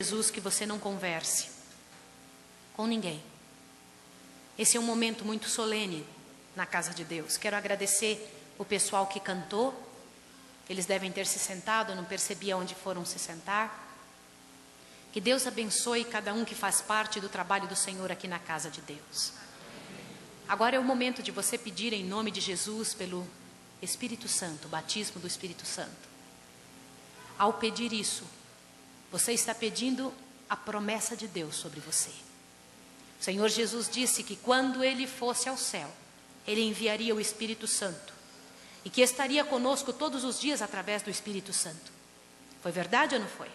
Jesus, que você não converse com ninguém. Esse é um momento muito solene na casa de Deus. Quero agradecer o pessoal que cantou. Eles devem ter se sentado, eu não percebi aonde foram se sentar. Que Deus abençoe cada um que faz parte do trabalho do Senhor aqui na casa de Deus. Agora é o momento de você pedir em nome de Jesus pelo Espírito Santo, o batismo do Espírito Santo. Ao pedir isso, você está pedindo a promessa de Deus sobre você. O Senhor Jesus disse que quando Ele fosse ao céu, Ele enviaria o Espírito Santo e que estaria conosco todos os dias através do Espírito Santo. Foi verdade ou não foi?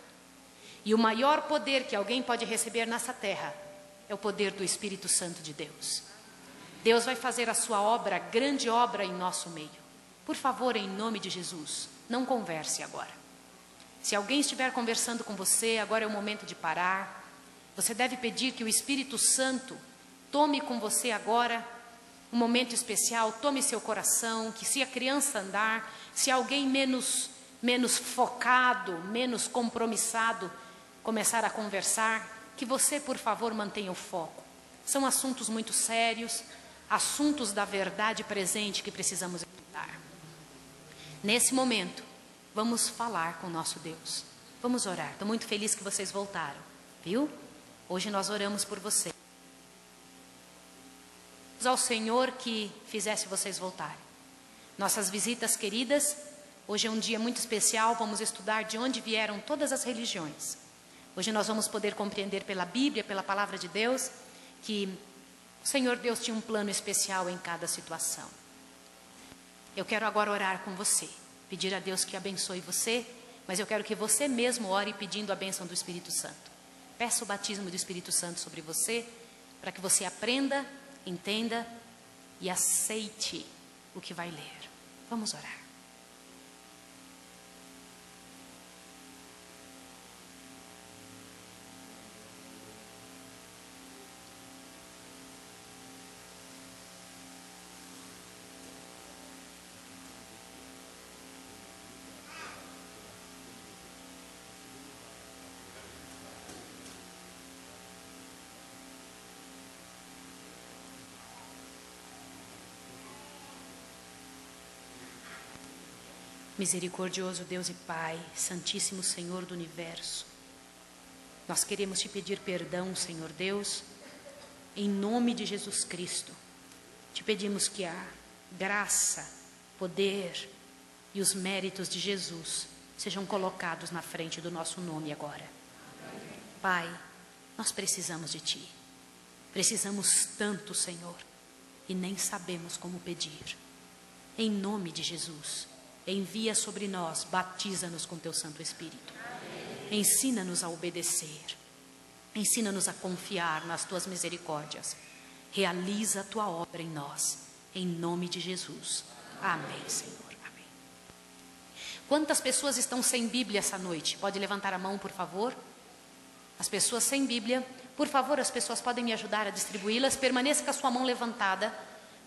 E o maior poder que alguém pode receber nessa terra é o poder do Espírito Santo de Deus. Deus vai fazer a sua obra, grande obra em nosso meio. Por favor, em nome de Jesus, não converse agora. Se alguém estiver conversando com você, agora é o momento de parar. Você deve pedir que o Espírito Santo tome com você agora um momento especial, tome seu coração, que se a criança andar, se alguém menos focado, menos compromissado, começar a conversar, que você, por favor, mantenha o foco. São assuntos muito sérios, assuntos da verdade presente que precisamos evitar. Nesse momento, vamos falar com o nosso Deus. Vamos orar. Estou muito feliz que vocês voltaram, viu? Hoje nós oramos por vocês. Ao Senhor que fizesse vocês voltarem. Nossas visitas queridas, hoje é um dia muito especial, vamos estudar de onde vieram todas as religiões. Hoje nós vamos poder compreender pela Bíblia, pela Palavra de Deus, que o Senhor Deus tinha um plano especial em cada situação. Eu quero agora orar com você, pedir a Deus que abençoe você, mas eu quero que você mesmo ore pedindo a bênção do Espírito Santo. Peça o batismo do Espírito Santo sobre você, para que você aprenda, entenda e aceite o que vai ler. Vamos orar. Misericordioso Deus e Pai, Santíssimo Senhor do Universo, nós queremos te pedir perdão, Senhor Deus, em nome de Jesus Cristo. Te pedimos que a graça, poder e os méritos de Jesus sejam colocados na frente do nosso nome agora. Pai, nós precisamos de Ti. Precisamos tanto, Senhor, e nem sabemos como pedir. Em nome de Jesus, envia sobre nós, batiza-nos com Teu Santo Espírito. Ensina-nos a obedecer. Ensina-nos a confiar nas Tuas misericórdias. Realiza a Tua obra em nós. Em nome de Jesus. Amém, Senhor. Amém. Quantas pessoas estão sem Bíblia essa noite? Pode levantar a mão, por favor. As pessoas sem Bíblia. Por favor, as pessoas podem me ajudar a distribuí-las. Permaneça com a sua mão levantada,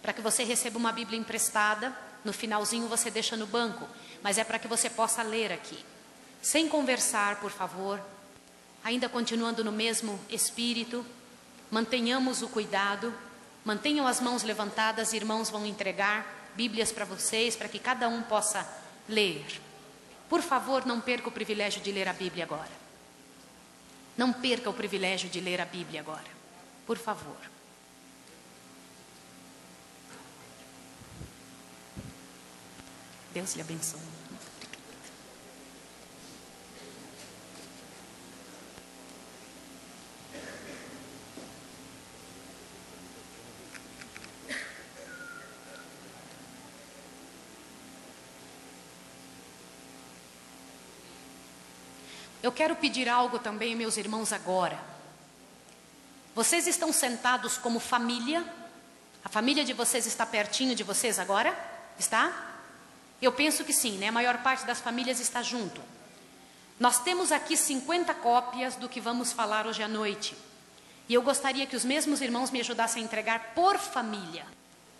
para que você receba uma Bíblia emprestada. No finalzinho você deixa no banco, mas é para que você possa ler aqui. Sem conversar, por favor. Ainda continuando no mesmo espírito. Mantenhamos o cuidado. Mantenham as mãos levantadas, irmãos vão entregar Bíblias para vocês, para que cada um possa ler. Por favor, não perca o privilégio de ler a Bíblia agora. Não perca o privilégio de ler a Bíblia agora. Por favor. Deus lhe abençoe. Eu quero pedir algo também, meus irmãos, agora. Vocês estão sentados como família? A família de vocês está pertinho de vocês agora? Está? Eu penso que sim, né? A maior parte das famílias está junto. Nós temos aqui 50 cópias do que vamos falar hoje à noite. E eu gostaria que os mesmos irmãos me ajudassem a entregar por família.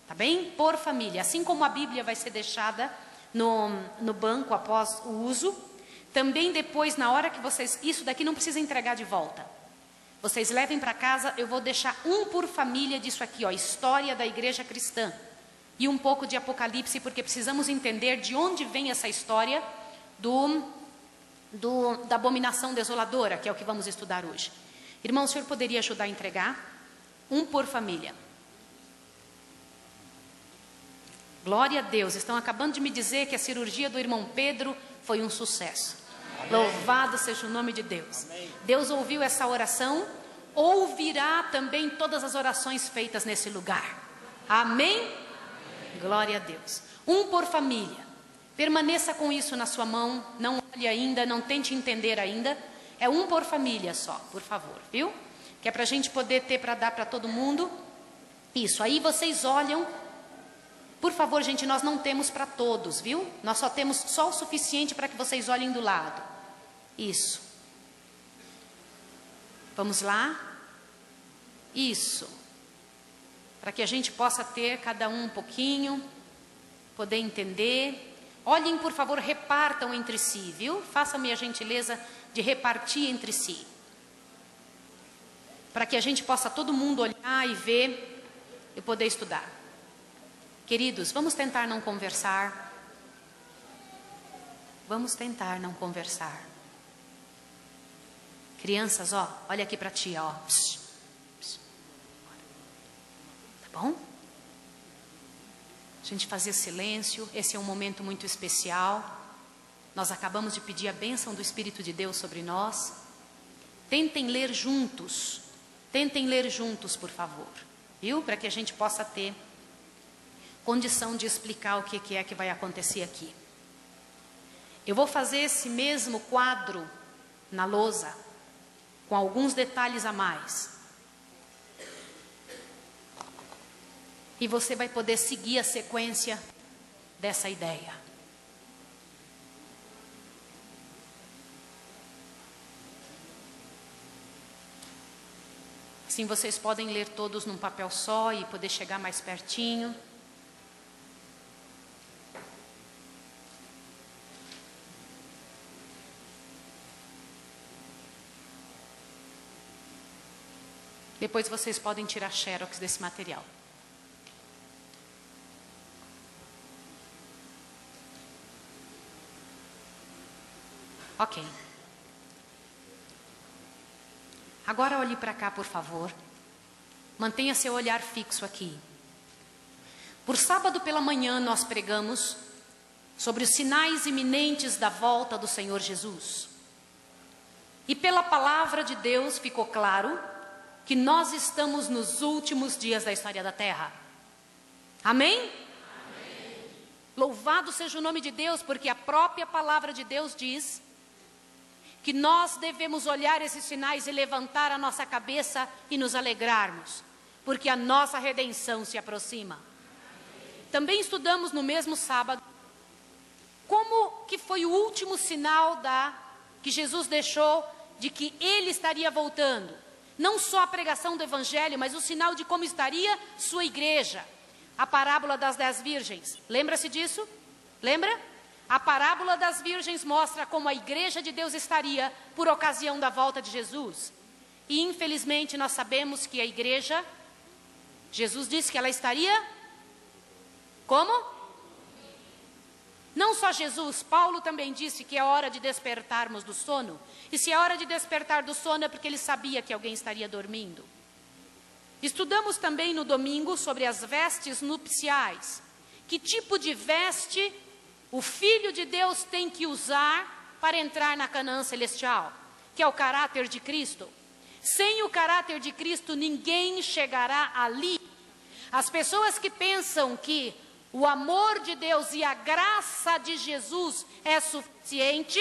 Tá bem? Por família. Assim como a Bíblia vai ser deixada no banco após o uso, Também depois, na hora que vocês... Isso daqui não precisa entregar de volta. Vocês levem para casa, eu vou deixar um por família disso aqui, ó, história da igreja cristã. E um pouco de Apocalipse, porque precisamos entender de onde vem essa história da abominação desoladora, que é o que vamos estudar hoje. Irmão, o senhor poderia ajudar a entregar? Um por família. Glória a Deus, estão acabando de me dizer que a cirurgia do irmão Pedro foi um sucesso. Amém. Louvado seja o nome de Deus. Amém. Deus ouviu essa oração, ouvirá também todas as orações feitas nesse lugar. Amém? Amém. Glória a Deus. Um por família. Permaneça com isso na sua mão, não olhe ainda, não tente entender ainda. É um por família só, por favor, viu? Que é para a gente poder ter para dar para todo mundo. Isso, aí vocês olham. Por favor, gente, nós não temos para todos, viu? Nós só temos só o suficiente para que vocês olhem do lado. Isso. Vamos lá? Isso. Para que a gente possa ter cada um pouquinho, poder entender. Olhem, por favor, repartam entre si, viu? Façam-me a gentileza de repartir entre si. Para que a gente possa todo mundo olhar e ver e poder estudar. Queridos, vamos tentar não conversar. Vamos tentar não conversar. Crianças, ó, olha aqui para ti, ó. Psh, psh. Tá bom? A gente fazer silêncio, esse é um momento muito especial. Nós acabamos de pedir a bênção do Espírito de Deus sobre nós. Tentem ler juntos, por favor, viu? Para que a gente possa ter condição de explicar o que é que vai acontecer aqui. Eu vou fazer esse mesmo quadro na lousa, com alguns detalhes a mais. E você vai poder seguir a sequência dessa ideia. Assim vocês podem ler todos num papel só e poder chegar mais pertinho. Depois vocês podem tirar xerox desse material. Ok. Agora olhe para cá, por favor. Mantenha seu olhar fixo aqui. Por sábado pela manhã nós pregamos sobre os sinais iminentes da volta do Senhor Jesus. E pela palavra de Deus ficou claro que nós estamos nos últimos dias da história da Terra. Amém? Amém. Louvado seja o nome de Deus, porque a própria palavra de Deus diz que nós devemos olhar esses sinais e levantar a nossa cabeça e nos alegrarmos, porque a nossa redenção se aproxima. Também estudamos no mesmo sábado como que foi o último sinal que Jesus deixou de que Ele estaria voltando. Não só a pregação do Evangelho, mas o sinal de como estaria sua igreja. A parábola das 10 virgens. Lembra-se disso? Lembra? A parábola das virgens mostra como a igreja de Deus estaria por ocasião da volta de Jesus. E infelizmente nós sabemos que a igreja, Jesus disse que ela estaria como? Não só Jesus, Paulo também disse que é hora de despertarmos do sono. E se é hora de despertar do sono é porque ele sabia que alguém estaria dormindo. Estudamos também no domingo sobre as vestes nupciais. Que tipo de veste o Filho de Deus tem que usar para entrar na Canaã celestial? Que é o caráter de Cristo. Sem o caráter de Cristo ninguém chegará ali. As pessoas que pensam que o amor de Deus e a graça de Jesus é suficiente,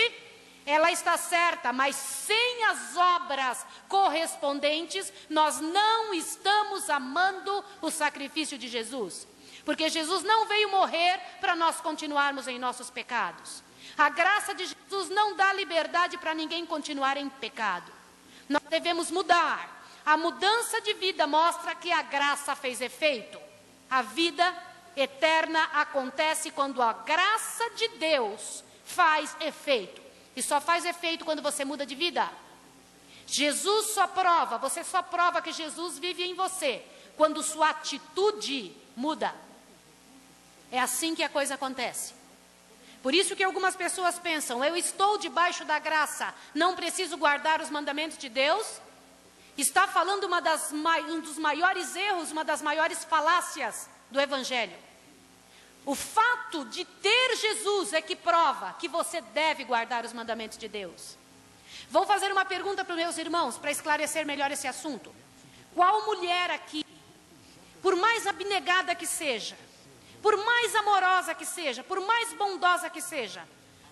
ela está certa, mas sem as obras correspondentes, nós não estamos amando o sacrifício de Jesus. Porque Jesus não veio morrer para nós continuarmos em nossos pecados. A graça de Jesus não dá liberdade para ninguém continuar em pecado. Nós devemos mudar. A mudança de vida mostra que a graça fez efeito. A vida eterna acontece quando a graça de Deus faz efeito. e só faz efeito quando você muda de vida. Jesus só prova, você só prova que Jesus vive em você quando sua atitude muda. É assim que a coisa acontece. Por isso que algumas pessoas pensam, eu estou debaixo da graça, não preciso guardar os mandamentos de Deus. Está falando um dos maiores erros, uma das maiores falácias do Evangelho. O fato de ter Jesus é que prova que você deve guardar os mandamentos de Deus. Vou fazer uma pergunta para os meus irmãos, para esclarecer melhor esse assunto. Qual mulher aqui, por mais abnegada que seja, por mais amorosa que seja, por mais bondosa que seja,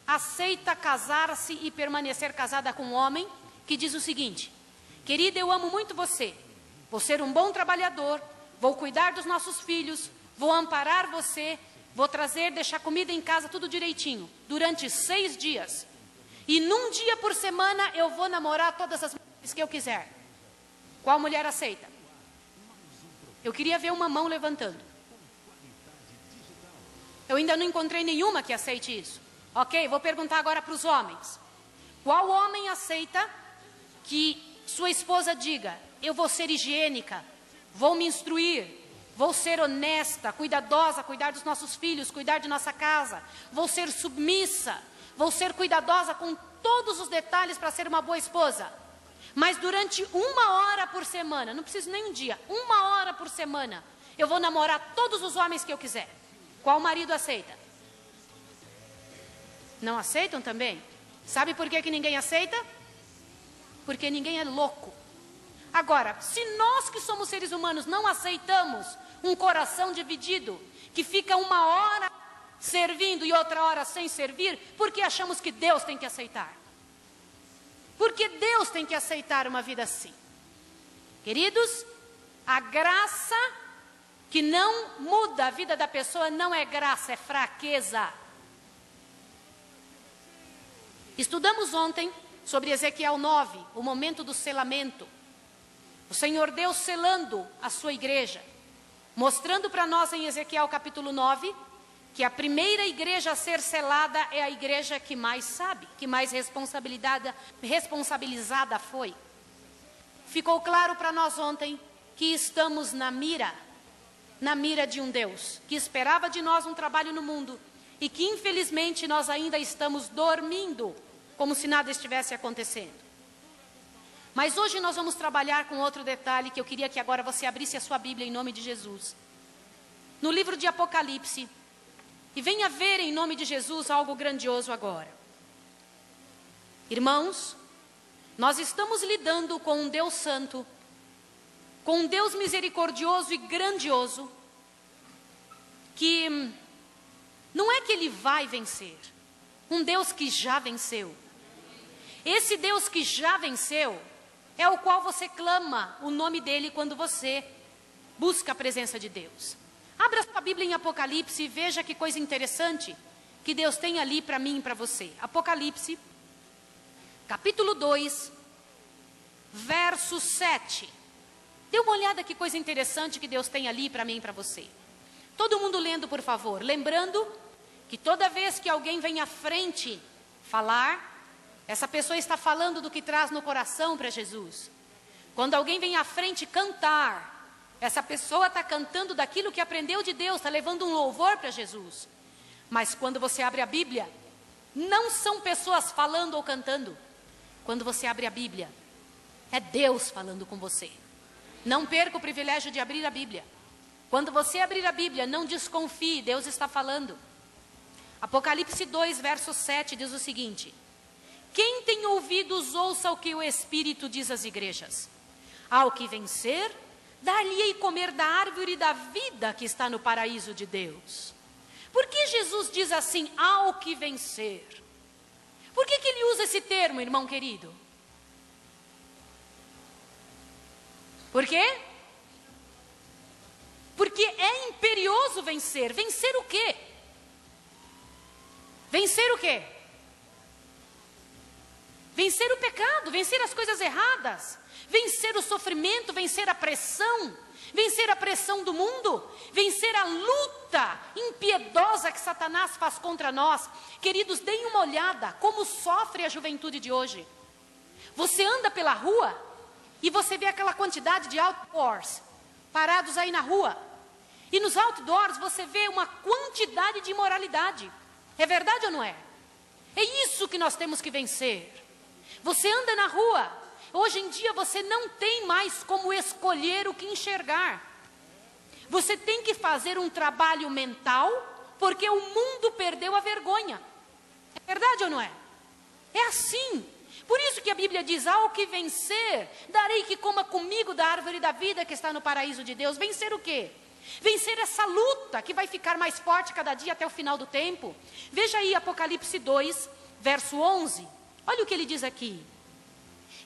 aceita casar-se e permanecer casada com um homem que diz o seguinte: querida, eu amo muito você, vou ser um bom trabalhador, vou cuidar dos nossos filhos, vou amparar você, vou trazer, deixar comida em casa, tudo direitinho, durante 6 dias. E num dia por semana eu vou namorar todas as mulheres que eu quiser. Qual mulher aceita? Eu queria ver uma mão levantando. Eu ainda não encontrei nenhuma que aceite isso. Ok, vou perguntar agora para os homens. Qual homem aceita que sua esposa diga, eu vou ser higiênica, vou me instruir, vou ser honesta, cuidadosa, cuidar dos nossos filhos, cuidar de nossa casa, vou ser submissa, vou ser cuidadosa com todos os detalhes para ser uma boa esposa. Mas durante 1 hora por semana, não preciso nem um dia, 1 hora por semana, eu vou namorar todos os homens que eu quiser. Qual marido aceita? Não aceitam também? Sabe por que ninguém aceita? Porque ninguém é louco. Agora, se nós que somos seres humanos não aceitamos um coração dividido, que fica 1 hora servindo e outra hora sem servir, por que achamos que Deus tem que aceitar? Porque Deus tem que aceitar uma vida assim. Queridos, a graça que não muda a vida da pessoa não é graça, é fraqueza. Estudamos ontem sobre Ezequiel 9, o momento do selamento. O Senhor Deus selando a sua igreja, mostrando para nós em Ezequiel capítulo 9, que a primeira igreja a ser selada é a igreja que mais sabe, que mais responsabilizada foi. Ficou claro para nós ontem que estamos na mira de um Deus que esperava de nós um trabalho no mundo e que infelizmente nós ainda estamos dormindo, como se nada estivesse acontecendo. Mas hoje nós vamos trabalhar com outro detalhe que eu queria que agora você abrisse a sua Bíblia em nome de Jesus. No livro de Apocalipse, e venha ver em nome de Jesus algo grandioso agora. Irmãos, nós estamos lidando com um Deus santo, com um Deus misericordioso e grandioso, que não é que Ele vai vencer, um Deus que já venceu. Esse Deus que já venceu é o qual você clama o nome dEle quando você busca a presença de Deus. Abra sua Bíblia em Apocalipse e veja que coisa interessante que Deus tem ali para mim e para você. Apocalipse, capítulo 2, verso 7. Dê uma olhada que coisa interessante que Deus tem ali para mim e para você. Todo mundo lendo, por favor. Lembrando que toda vez que alguém vem à frente falar, essa pessoa está falando do que traz no coração para Jesus. Quando alguém vem à frente cantar, essa pessoa está cantando daquilo que aprendeu de Deus, está levando um louvor para Jesus. Mas quando você abre a Bíblia, não são pessoas falando ou cantando. Quando você abre a Bíblia, é Deus falando com você. Não perca o privilégio de abrir a Bíblia. Quando você abrir a Bíblia, não desconfie, Deus está falando. Apocalipse 2, verso 7 diz o seguinte: quem tem ouvidos, ouça o que o Espírito diz às igrejas. Ao que vencer, dar-lhe-ei comer da árvore da vida que está no paraíso de Deus. Por que Jesus diz assim, ao que vencer? Por que ele usa esse termo, irmão querido? Por quê? Porque é imperioso vencer. Vencer o quê? Vencer o quê? Vencer o pecado, vencer as coisas erradas, vencer o sofrimento, vencer a pressão do mundo, vencer a luta impiedosa que Satanás faz contra nós. Queridos, deem uma olhada como sofre a juventude de hoje. Você anda pela rua e você vê aquela quantidade de outdoors parados aí na rua. E nos outdoors você vê uma quantidade de imoralidade. É verdade ou não é? É isso que nós temos que vencer. Você anda na rua, hoje em dia você não tem mais como escolher o que enxergar. Você tem que fazer um trabalho mental, porque o mundo perdeu a vergonha. É verdade ou não é? É assim. Por isso que a Bíblia diz, ao que vencer, darei que coma comigo da árvore da vida que está no paraíso de Deus. Vencer o quê? Vencer essa luta que vai ficar mais forte cada dia até o final do tempo. Veja aí Apocalipse 2, verso 11. Olha o que ele diz aqui.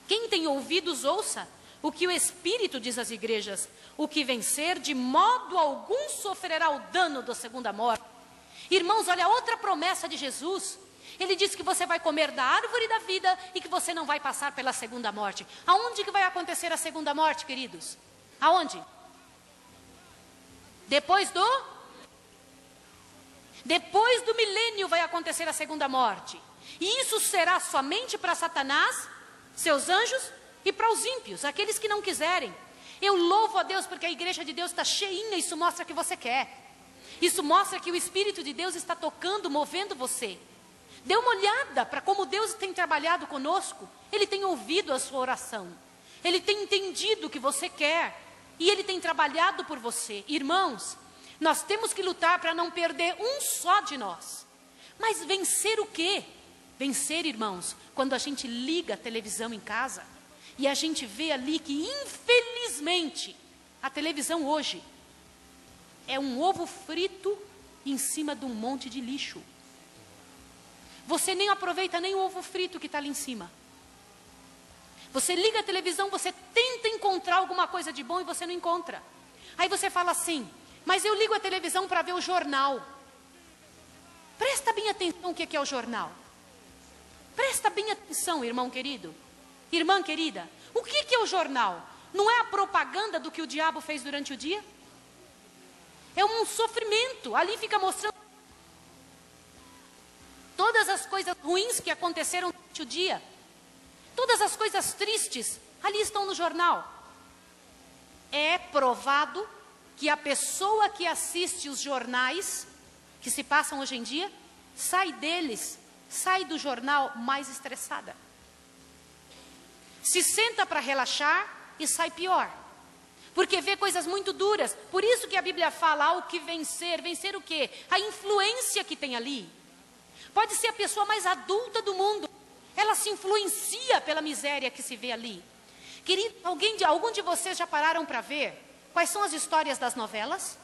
Quem tem ouvidos, ouça o que o Espírito diz às igrejas. O que vencer, de modo algum sofrerá o dano da segunda morte. Irmãos, olha a outra promessa de Jesus. Ele diz que você vai comer da árvore da vida e que você não vai passar pela segunda morte. Aonde que vai acontecer a segunda morte, queridos? Aonde? Depois do milênio vai acontecer a segunda morte. E isso será somente para Satanás, seus anjos e para os ímpios, aqueles que não quiserem. Eu louvo a Deus porque a igreja de Deus está cheinha, isso mostra que você quer. Isso mostra que o Espírito de Deus está tocando, movendo você. Dê uma olhada para como Deus tem trabalhado conosco. Ele tem ouvido a sua oração. Ele tem entendido o que você quer. E Ele tem trabalhado por você. Irmãos, nós temos que lutar para não perder um só de nós. Mas vencer o quê? Vencer, irmãos, quando a gente liga a televisão em casa e a gente vê ali que, infelizmente, a televisão hoje é um ovo frito em cima de um monte de lixo. Você nem aproveita nem o ovo frito que está ali em cima. Você liga a televisão, você tenta encontrar alguma coisa de bom e você não encontra. Aí você fala assim, mas eu ligo a televisão para ver o jornal. Presta bem atenção o que é o jornal. Presta bem atenção, irmão querido. Irmã querida, o que é o jornal? Não é a propaganda do que o diabo fez durante o dia? É um sofrimento. Ali fica mostrando todas as coisas ruins que aconteceram durante o dia. Todas as coisas tristes, ali estão no jornal. É provado que a pessoa que assiste os jornais, que se passam hoje em dia, sai do jornal mais estressada. Se senta para relaxar e sai pior. Porque vê coisas muito duras. Por isso que a Bíblia fala, ao que vencer. Vencer o quê? A influência que tem ali. Pode ser a pessoa mais adulta do mundo. Ela se influencia pela miséria que se vê ali. Querido, algum de vocês já pararam para ver quais são as histórias das novelas?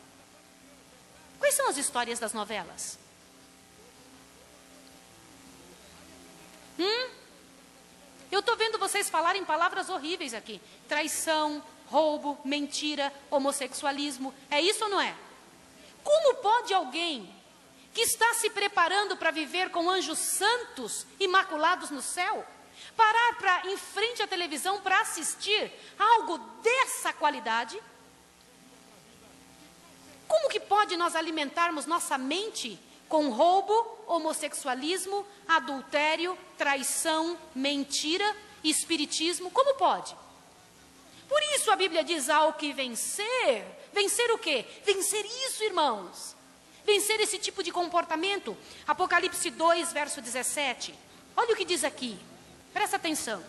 Quais são as histórias das novelas? Eu estou vendo vocês falarem palavras horríveis aqui. Traição, roubo, mentira, homossexualismo. É isso ou não é? Como pode alguém que está se preparando para viver com anjos santos, imaculados no céu, parar em frente à televisão para assistir algo dessa qualidade? Como que pode nós alimentarmos nossa mente com roubo, homossexualismo, adultério, traição, mentira, espiritismo? Como pode? Por isso a Bíblia diz, ao que vencer. Vencer o quê? Vencer isso, irmãos. Vencer esse tipo de comportamento. Apocalipse 2, verso 17. Olha o que diz aqui. Presta atenção.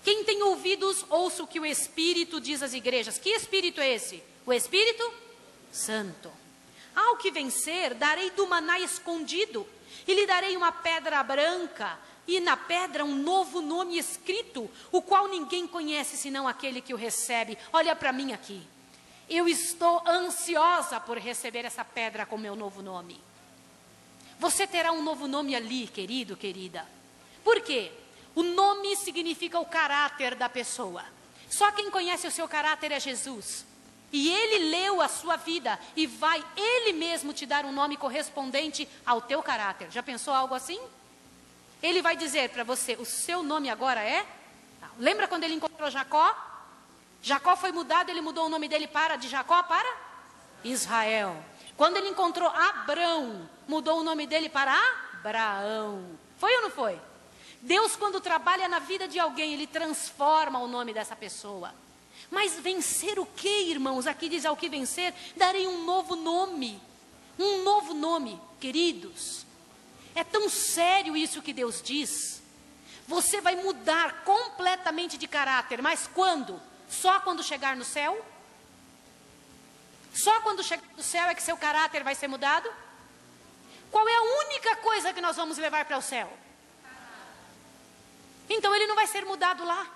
Quem tem ouvidos, ouça o que o Espírito diz às igrejas. Que Espírito é esse? O Espírito Santo. Ao que vencer, darei do maná escondido, e lhe darei uma pedra branca, e na pedra um novo nome escrito, o qual ninguém conhece senão aquele que o recebe. Olha para mim aqui. Eu estou ansiosa por receber essa pedra com meu novo nome. Você terá um novo nome ali, querido, querida. Por quê? O nome significa o caráter da pessoa. Só quem conhece o seu caráter é Jesus. E Ele leu a sua vida e vai Ele mesmo te dar um nome correspondente ao teu caráter. Já pensou algo assim? ele vai dizer para você, o seu nome agora é? Lembra quando ele encontrou Jacó? Jacó foi mudado, ele mudou o nome dele de Jacó para Israel. Quando ele encontrou Abrão, mudou o nome dele para Abraão. Foi ou não foi? Deus, quando trabalha na vida de alguém, ele transforma o nome dessa pessoa. Mas vencer o que, irmãos? Aqui diz: ao que vencer, darei um novo nome. Um novo nome, queridos. É tão sério isso que Deus diz. Você vai mudar completamente de caráter, mas quando? Só quando chegar no céu? Só quando chegar no céu é que seu caráter vai ser mudado? Qual é a única coisa que nós vamos levar para o céu? Então ele não vai ser mudado lá.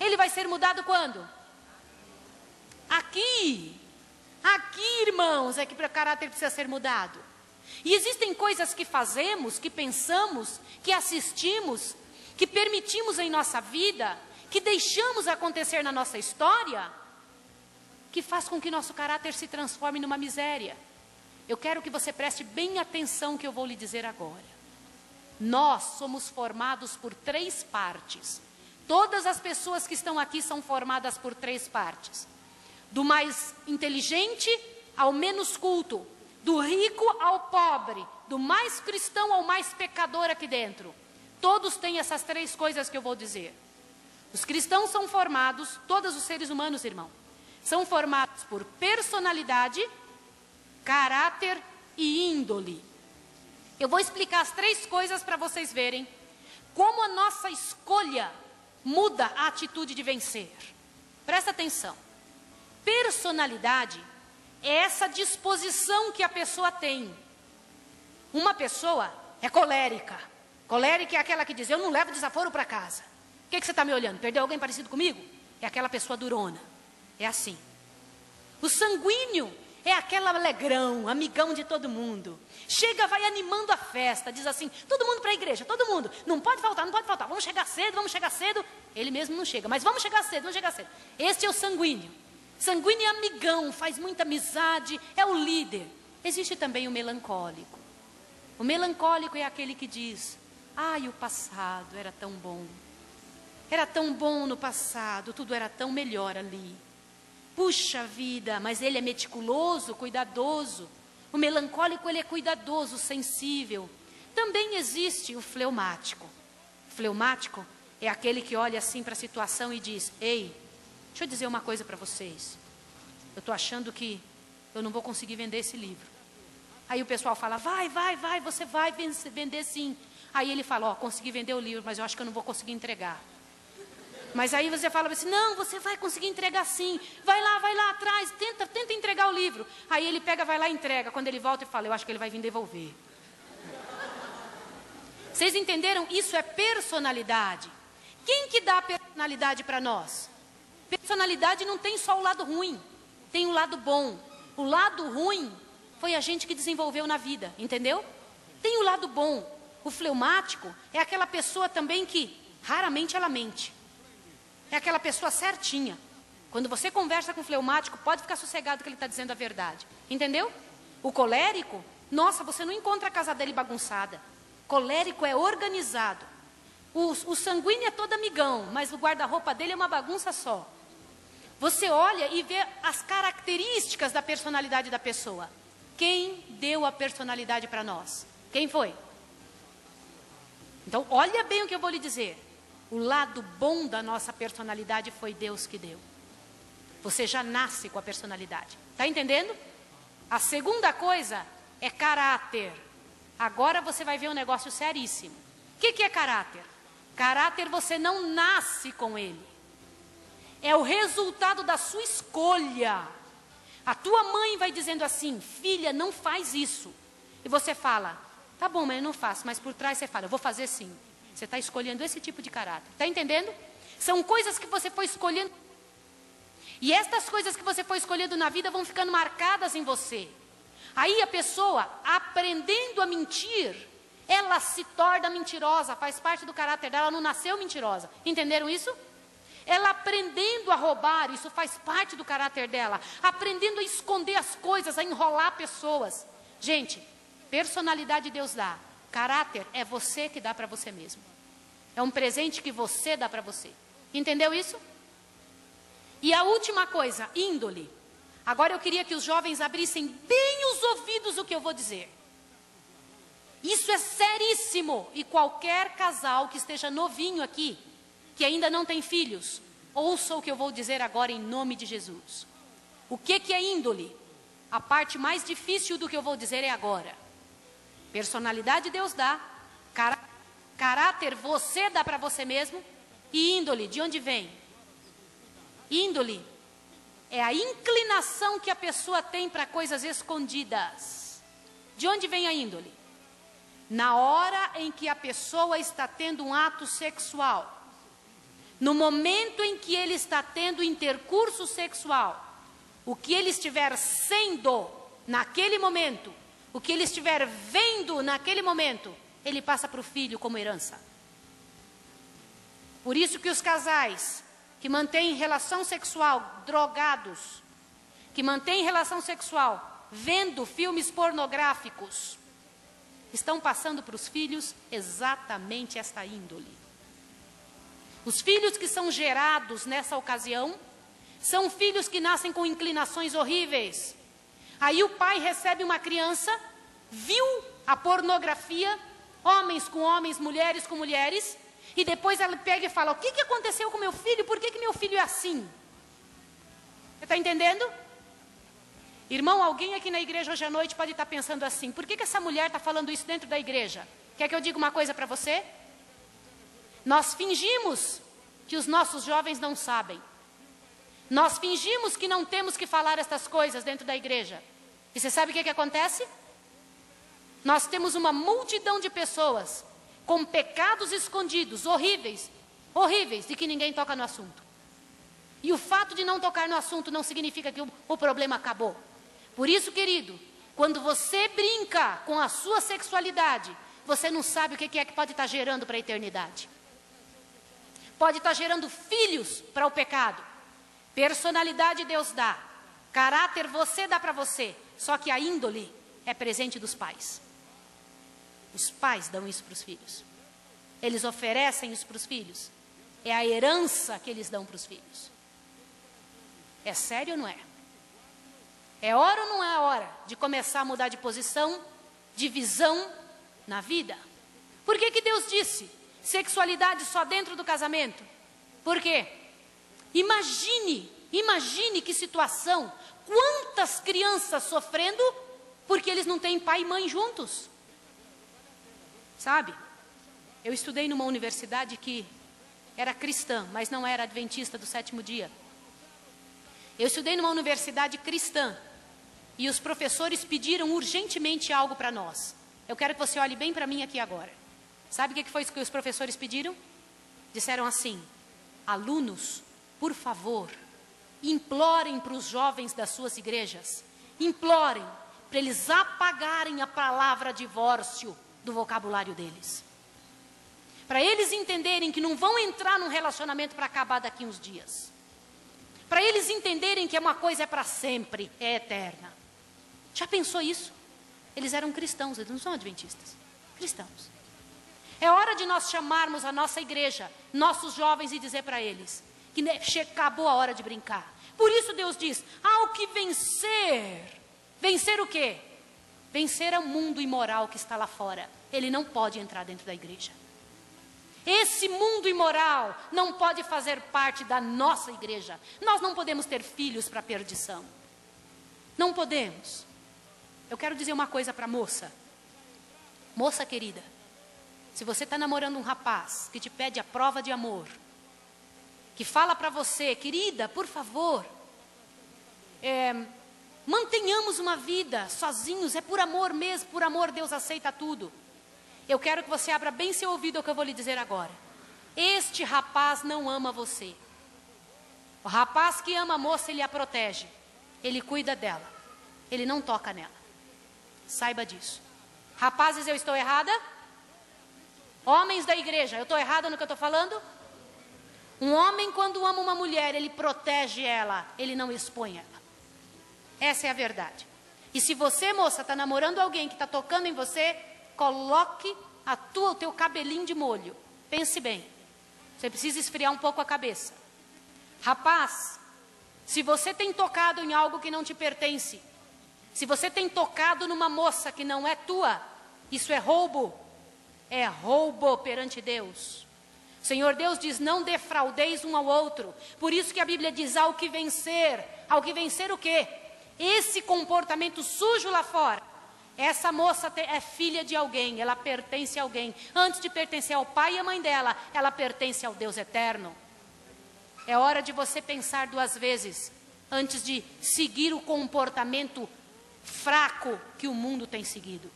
Ele vai ser mudado quando? Aqui. Aqui, irmãos, é que o caráter precisa ser mudado. E existem coisas que fazemos, que pensamos, que assistimos, que permitimos em nossa vida, que deixamos acontecer na nossa história, que faz com que nosso caráter se transforme numa miséria. Eu quero que você preste bem atenção no que eu vou lhe dizer agora. Nós somos formados por 3 partes. Todas as pessoas que estão aqui são formadas por 3 partes. Do mais inteligente ao menos culto. Do rico ao pobre. Do mais cristão ao mais pecador aqui dentro. Todos têm essas 3 coisas que eu vou dizer. Os cristãos são formados, todos os seres humanos, irmão, são formados por personalidade, caráter e índole. Eu vou explicar as 3 coisas para vocês verem como a nossa escolha muda a atitude de vencer. Presta atenção. Personalidade é essa disposição que a pessoa tem. Uma pessoa é colérica. Colérica é aquela que diz: eu não levo desaforo para casa. O que você está me olhando? Perdeu alguém parecido comigo? É aquela pessoa durona. É assim. O sanguíneo é aquele alegrão, amigão de todo mundo. Chega, vai animando a festa, diz assim: todo mundo para a igreja, todo mundo. Não pode faltar, não pode faltar. Vamos chegar cedo, vamos chegar cedo. Ele mesmo não chega, mas vamos chegar cedo, vamos chegar cedo. Este é o sanguíneo. Sanguíneo é amigão, faz muita amizade, é o líder. Existe também o melancólico. O melancólico é aquele que diz: ai, o passado era tão bom. Era tão bom no passado, tudo era tão melhor ali. Puxa vida, mas ele é meticuloso, cuidadoso. O melancólico, ele é cuidadoso, sensível. Também existe o fleumático. O fleumático é aquele que olha assim para a situação e diz: ei, deixa eu dizer uma coisa para vocês. Eu estou achando que eu não vou conseguir vender esse livro. Aí o pessoal fala: vai, você vai vender sim. Aí ele fala: ó, consegui vender o livro, mas eu acho que eu não vou conseguir entregar. Mas aí você fala assim: não, você vai conseguir entregar sim. Vai lá atrás, tenta entregar o livro. Aí ele pega, vai lá e entrega. Quando ele volta e fala: eu acho que ele vai vir devolver. Vocês entenderam? Isso é personalidade. Quem que dá a personalidade para nós? Personalidade não tem só o lado ruim, tem o lado bom. O lado ruim foi a gente que desenvolveu na vida, entendeu? Tem o lado bom. O fleumático é aquela pessoa também que raramente ela mente. É aquela pessoa certinha. Quando você conversa com o fleumático, pode ficar sossegado que ele está dizendo a verdade. Entendeu? O colérico, nossa, você não encontra a casa dele bagunçada. Colérico é organizado. O sanguíneo é todo amigão, mas o guarda-roupa dele é uma bagunça só. Você olha e vê as características da personalidade da pessoa. Quem deu a personalidade para nós? Quem foi? Então, olha bem o que eu vou lhe dizer. O lado bom da nossa personalidade foi Deus que deu. Você já nasce com a personalidade. Está entendendo? A segunda coisa é caráter. Agora você vai ver um negócio seríssimo. O que é caráter? Caráter você não nasce com ele. É o resultado da sua escolha. A tua mãe vai dizendo assim: filha, não faz isso. E você fala: tá bom, mãe, eu não faço. Mas por trás você fala: eu vou fazer sim. Você está escolhendo esse tipo de caráter. Está entendendo? São coisas que você foi escolhendo. E estas coisas que você foi escolhendo na vida vão ficando marcadas em você. Aí a pessoa, aprendendo a mentir, ela se torna mentirosa. Faz parte do caráter dela, ela não nasceu mentirosa. Entenderam isso? Ela aprendendo a roubar, isso faz parte do caráter dela. Aprendendo a esconder as coisas, a enrolar pessoas. Gente, personalidade Deus dá. Caráter é você que dá para você mesmo. É um presente que você dá para você. Entendeu isso? E a última coisa, índole. Agora eu queria que os jovens abrissem bem os ouvidos o que eu vou dizer. Isso é seríssimo. E qualquer casal que esteja novinho aqui, que ainda não tem filhos, ouça o que eu vou dizer agora em nome de Jesus. O que é índole? A parte mais difícil do que eu vou dizer é agora. Personalidade Deus dá, caráter você dá para você mesmo, e índole, de onde vem? Índole é a inclinação que a pessoa tem para coisas escondidas. De onde vem a índole? Na hora em que a pessoa está tendo um ato sexual, no momento em que ele está tendo intercurso sexual, o que ele estiver sendo naquele momento, o que ele estiver vendo naquele momento, ele passa para o filho como herança. Por isso que os casais que mantêm relação sexual drogados, que mantêm relação sexual vendo filmes pornográficos, estão passando para os filhos exatamente esta índole. Os filhos que são gerados nessa ocasião são filhos que nascem com inclinações horríveis. Aí o pai recebe uma criança, viu a pornografia, homens com homens, mulheres com mulheres, e depois ela pega e fala: o que aconteceu com meu filho? Por que meu filho é assim? Você está entendendo? Irmão, alguém aqui na igreja hoje à noite pode estar pensando assim: por que essa mulher está falando isso dentro da igreja? Quer que eu diga uma coisa para você? Nós fingimos que os nossos jovens não sabem. Nós fingimos que não temos que falar estas coisas dentro da igreja. E você sabe o que acontece? Nós temos uma multidão de pessoas com pecados escondidos, horríveis, horríveis, e que ninguém toca no assunto. E o fato de não tocar no assunto não significa que o problema acabou. Por isso, querido, quando você brinca com a sua sexualidade, você não sabe o que é que pode estar gerando para a eternidade. Pode estar gerando filhos para o pecado. Personalidade Deus dá, caráter você dá para você, só que a índole é presente dos pais. Os pais dão isso para os filhos. Eles oferecem isso para os filhos. É a herança que eles dão para os filhos. É sério ou não é? É hora ou não é a hora de começar a mudar de posição, de visão na vida? Por que Deus disse sexualidade só dentro do casamento? Por quê? Imagine que situação, quantas crianças sofrendo porque eles não têm pai e mãe juntos. Sabe, eu estudei numa universidade que era cristã, mas não era adventista do sétimo dia. Eu estudei numa universidade cristã e os professores pediram urgentemente algo para nós. Eu quero que você olhe bem para mim aqui agora. Sabe o que foi isso que os professores pediram? Disseram assim: alunos, por favor, implorem para os jovens das suas igrejas, implorem para eles apagarem a palavra divórcio do vocabulário deles. Para eles entenderem que não vão entrar num relacionamento para acabar daqui uns dias. Para eles entenderem que uma coisa é para sempre, é eterna. Já pensou isso? Eles eram cristãos, eles não são adventistas. Cristãos. É hora de nós chamarmos a nossa igreja, nossos jovens, e dizer para eles que acabou a hora de brincar. Por isso Deus diz: há o que vencer. Vencer o quê? Vencer o mundo imoral que está lá fora. Ele não pode entrar dentro da igreja. Esse mundo imoral não pode fazer parte da nossa igreja. Nós não podemos ter filhos para perdição. Não podemos. Eu quero dizer uma coisa para a moça. Moça querida, se você está namorando um rapaz que te pede a prova de amor, que fala para você: querida, por favor, mantenhamos uma vida sozinhos, é por amor mesmo, por amor Deus aceita tudo. Eu quero que você abra bem seu ouvido ao que eu vou lhe dizer agora. Este rapaz não ama você. O rapaz que ama a moça, ele a protege. Ele cuida dela. Ele não toca nela. Saiba disso. Rapazes, eu estou errada? Homens da igreja, eu estou errada no que eu estou falando? Um homem, quando ama uma mulher, ele protege ela, ele não expõe ela. Essa é a verdade. E se você, moça, está namorando alguém que está tocando em você, coloque o teu cabelinho de molho. Pense bem. Você precisa esfriar um pouco a cabeça. Rapaz, se você tem tocado em algo que não te pertence, se você tem tocado numa moça que não é tua, isso é roubo. É roubo perante Deus. O Senhor Deus diz, não defraudeis um ao outro. Por isso que a Bíblia diz, ao que vencer o quê? Esse comportamento sujo lá fora. Essa moça é filha de alguém, ela pertence a alguém. Antes de pertencer ao pai e à mãe dela, ela pertence ao Deus eterno. É hora de você pensar 2 vezes, antes de seguir o comportamento fraco que o mundo tem seguido.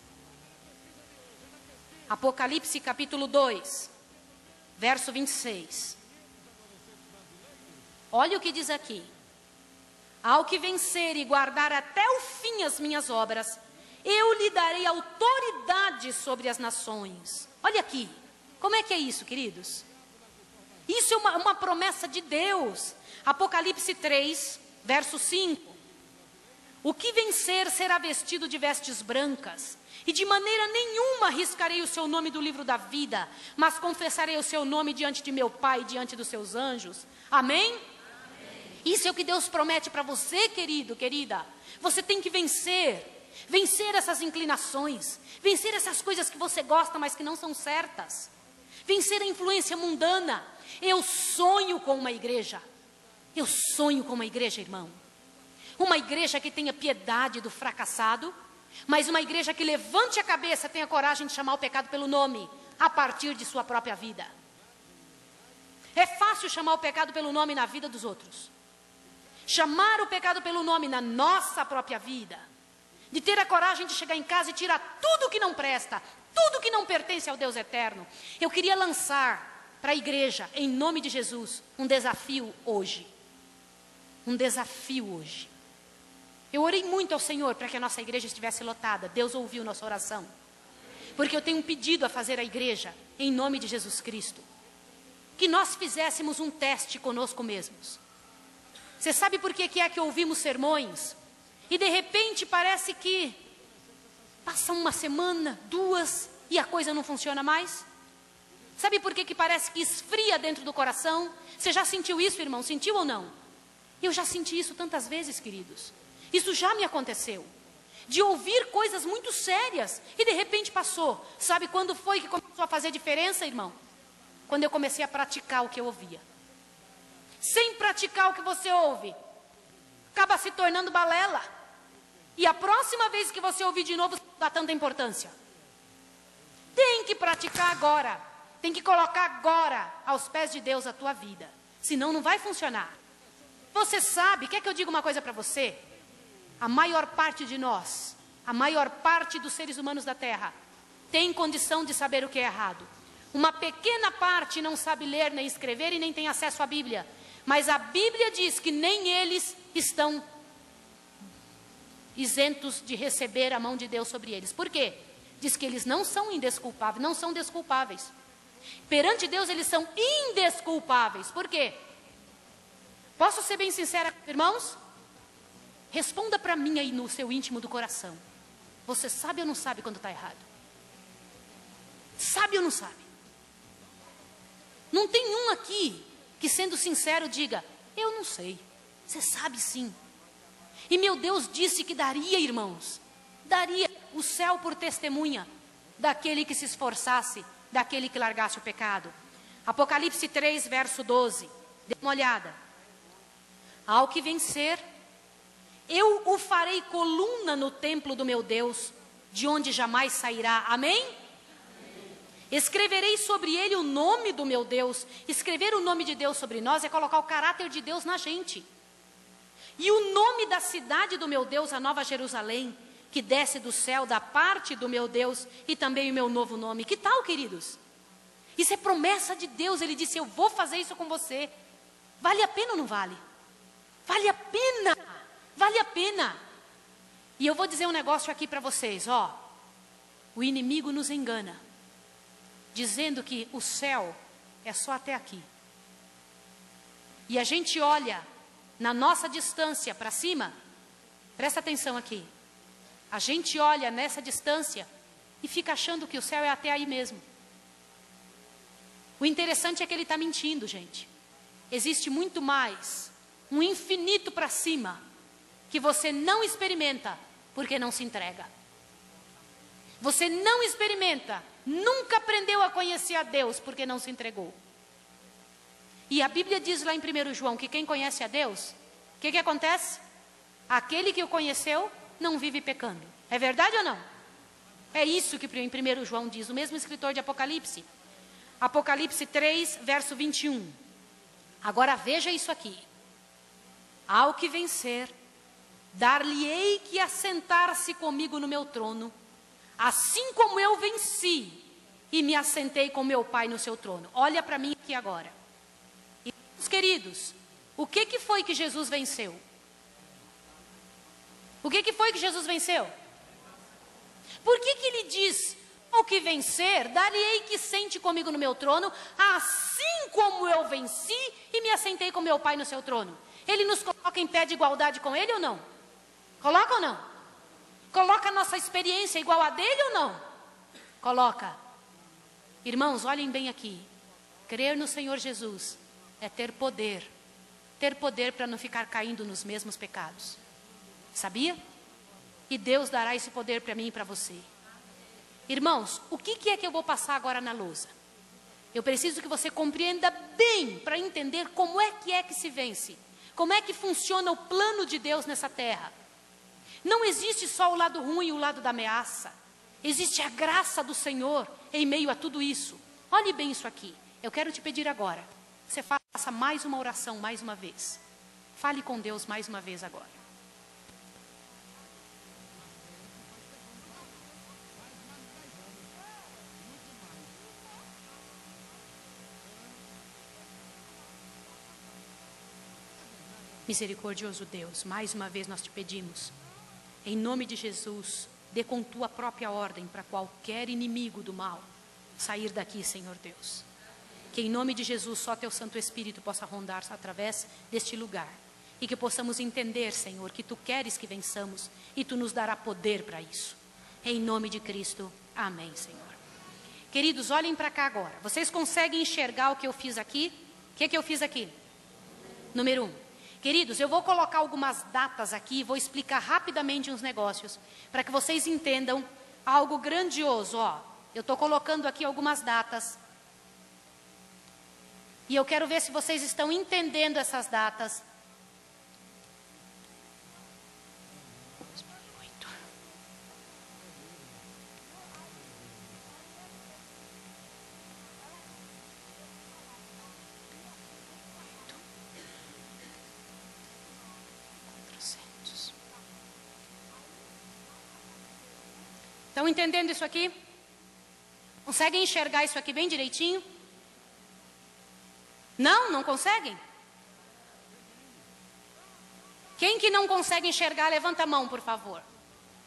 Apocalipse capítulo 2, verso 26. Olha o que diz aqui. Ao que vencer e guardar até o fim as minhas obras, eu lhe darei autoridade sobre as nações. Olha aqui, como é que é isso, queridos? Isso é uma promessa de Deus. Apocalipse 3, verso 5. O que vencer será vestido de vestes brancas, e de maneira nenhuma riscarei o seu nome do livro da vida, mas confessarei o seu nome diante de meu Pai e diante dos seus anjos. Amém? Isso é o que Deus promete para você, querido, querida. Você tem que vencer essas inclinações, vencer essas coisas que você gosta, mas que não são certas, vencer a influência mundana. Eu sonho com uma igreja, irmão, uma igreja que tenha piedade do fracassado, mas uma igreja que levante a cabeça, tenha coragem de chamar o pecado pelo nome, a partir de sua própria vida. É fácil chamar o pecado pelo nome na vida dos outros, chamar o pecado pelo nome na nossa própria vida, de ter a coragem de chegar em casa e tirar tudo que não presta, tudo que não pertence ao Deus eterno. Eu queria lançar para a igreja, em nome de Jesus, um desafio hoje. Um desafio hoje. Eu orei muito ao Senhor para que a nossa igreja estivesse lotada. Deus ouviu nossa oração. Porque eu tenho um pedido a fazer à igreja, em nome de Jesus Cristo. Que nós fizéssemos um teste conosco mesmos. Você sabe por que é que ouvimos sermões e de repente parece que passa uma semana, 2 e a coisa não funciona mais? Sabe por que parece que esfria dentro do coração? Você já sentiu isso, irmão? Sentiu ou não? Eu já senti isso tantas vezes, queridos. Isso já me aconteceu. De ouvir coisas muito sérias e de repente passou. Sabe quando foi que começou a fazer diferença, irmão? Quando eu comecei a praticar o que eu ouvia. Sem praticar o que você ouve, acaba se tornando balela. E a próxima vez que você ouvir de novo, dá tanta importância. Tem que praticar agora. Tem que colocar agora aos pés de Deus a tua vida. Senão não vai funcionar. Você sabe, quer que eu diga uma coisa para você? A maior parte de nós, a maior parte dos seres humanos da terra, tem condição de saber o que é errado. Uma pequena parte não sabe ler nem escrever e nem tem acesso à Bíblia. Mas a Bíblia diz que nem eles estão isentos de receber a mão de Deus sobre eles. Por quê? Diz que eles não são indesculpáveis, não são desculpáveis. Perante Deus eles são indesculpáveis. Por quê? Posso ser bem sincera, irmãos? Responda para mim aí no seu íntimo do coração. Você sabe ou não sabe quando está errado? Sabe ou não sabe? Não tem um aqui que, sendo sincero, diga, eu não sei. Você sabe sim. E meu Deus disse que daria, irmãos, daria o céu por testemunha daquele que se esforçasse, daquele que largasse o pecado. Apocalipse 3, verso 12. Dê uma olhada. Ao que vencer, eu o farei coluna no templo do meu Deus, de onde jamais sairá. Amém? Escreverei sobre ele o nome do meu Deus. Escrever o nome de Deus sobre nós é colocar o caráter de Deus na gente. E o nome da cidade do meu Deus, a Nova Jerusalém, que desce do céu da parte do meu Deus, e também o meu novo nome. Que tal, queridos? Isso é promessa de Deus. Ele disse, eu vou fazer isso com você. Vale a pena ou não vale? Vale a pena. Vale a pena. E eu vou dizer um negócio aqui para vocês, ó. O inimigo nos engana, dizendo que o céu é só até aqui. E a gente olha na nossa distância para cima, presta atenção aqui. A gente olha nessa distância e fica achando que o céu é até aí mesmo. O interessante é que ele está mentindo, gente. Existe muito mais, um infinito para cima, que você não experimenta porque não se entrega. Você não experimenta, nunca aprendeu a conhecer a Deus porque não se entregou. E a Bíblia diz lá em 1 João que quem conhece a Deus, o que acontece? Aquele que o conheceu não vive pecando. É verdade ou não? É isso que em 1 João diz, o mesmo escritor de Apocalipse. Apocalipse 3, verso 21. Agora veja isso aqui. Ao que vencer, dar-lhe-ei que assentar-se comigo no meu trono, assim como eu venci e me assentei com meu Pai no seu trono. Olha para mim aqui agora. Meus queridos, o que foi que Jesus venceu? O que foi que Jesus venceu? Por que ele diz, ao que vencer, darei que sente comigo no meu trono, assim como eu venci e me assentei com meu Pai no seu trono? Ele nos coloca em pé de igualdade com ele ou não? Coloca ou não? Coloca a nossa experiência igual a dele ou não? Coloca. Irmãos, olhem bem aqui. Crer no Senhor Jesus é ter poder. Ter poder para não ficar caindo nos mesmos pecados. Sabia? E Deus dará esse poder para mim e para você. Irmãos, o que é que eu vou passar agora na lousa? Eu preciso que você compreenda bem para entender como é que se vence. Como é que funciona o plano de Deus nessa terra. Não existe só o lado ruim e o lado da ameaça. Existe a graça do Senhor em meio a tudo isso. Olhe bem isso aqui. Eu quero te pedir agora. Você faça mais uma oração mais uma vez. Fale com Deus mais uma vez agora. Misericordioso Deus, mais uma vez nós te pedimos, em nome de Jesus, dê com tua própria ordem para qualquer inimigo do mal sair daqui, Senhor Deus. Que em nome de Jesus só teu Santo Espírito possa rondar através deste lugar. E que possamos entender, Senhor, que tu queres que vençamos e tu nos dará poder para isso. Em nome de Cristo, amém, Senhor. Queridos, olhem para cá agora. Vocês conseguem enxergar o que eu fiz aqui? O que eu fiz aqui? Número 1. Queridos, eu vou colocar algumas datas aqui e vou explicar rapidamente uns negócios, para que vocês entendam algo grandioso. Ó, eu estou colocando aqui algumas datas. E eu quero ver se vocês estão entendendo essas datas. 8. Estão entendendo isso aqui? Conseguem enxergar isso aqui bem direitinho? Não conseguem? Quem que não consegue enxergar, levanta a mão, por favor.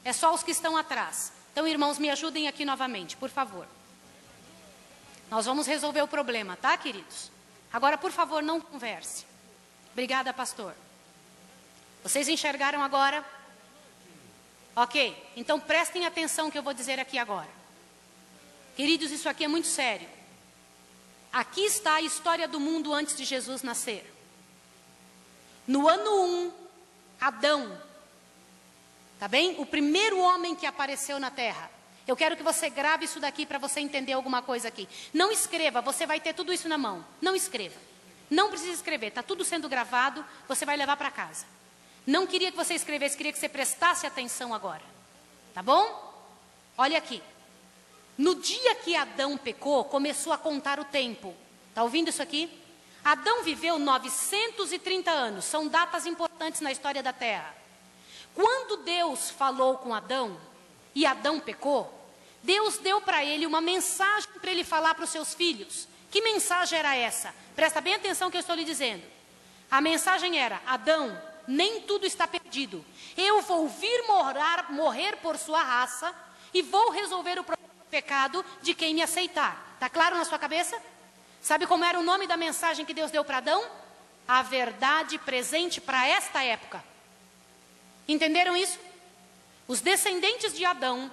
É só os que estão atrás. Então, irmãos, me ajudem aqui novamente, por favor. Nós vamos resolver o problema, tá, queridos? Agora, por favor, não converse. Obrigada, pastor. Vocês enxergaram agora? Ok, então prestem atenção no que eu vou dizer aqui agora. Queridos, isso aqui é muito sério. Aqui está a história do mundo antes de Jesus nascer. No ano 1, Adão, tá bem? O primeiro homem que apareceu na terra. Eu quero que você grave isso daqui para você entender alguma coisa aqui. Não escreva, você vai ter tudo isso na mão. Não escreva. Não precisa escrever, está tudo sendo gravado, você vai levar para casa. Não queria que você escrevesse, queria que você prestasse atenção agora. Tá bom? Olha aqui. No dia que Adão pecou, começou a contar o tempo. Tá ouvindo isso aqui? Adão viveu 930 anos. São datas importantes na história da Terra. Quando Deus falou com Adão, e Adão pecou, Deus deu para ele uma mensagem para ele falar para os seus filhos. Que mensagem era essa? Presta bem atenção no que eu estou lhe dizendo. A mensagem era: Adão, nem tudo está perdido. Eu vou vir morrer por sua raça e vou resolver o problema do pecado de quem me aceitar. Está claro na sua cabeça? Sabe como era o nome da mensagem que Deus deu para Adão? A verdade presente para esta época. Entenderam isso? Os descendentes de Adão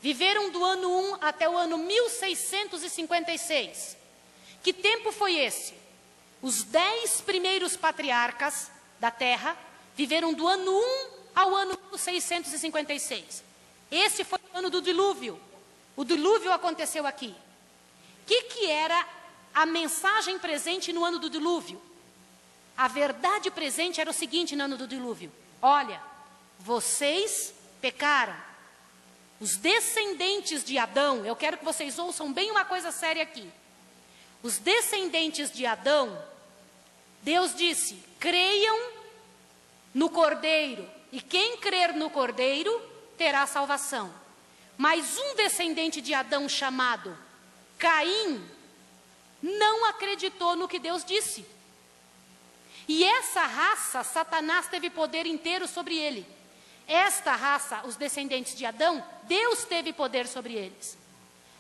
viveram do ano 1 até o ano 1656. Que tempo foi esse? Os 10 primeiros patriarcas da terra viveram do ano 1 ao ano 1656. Esse foi o ano do dilúvio. O dilúvio aconteceu aqui. O que era a mensagem presente no ano do dilúvio? A verdade presente era o seguinte no ano do dilúvio: olha, vocês pecaram. Os descendentes de Adão, eu quero que vocês ouçam bem uma coisa séria aqui. Os descendentes de Adão, Deus disse, creiam no Cordeiro, e quem crer no Cordeiro terá salvação. Mas um descendente de Adão chamado Caim não acreditou no que Deus disse. E essa raça, Satanás teve poder inteiro sobre ele. Esta raça, os descendentes de Adão, Deus teve poder sobre eles.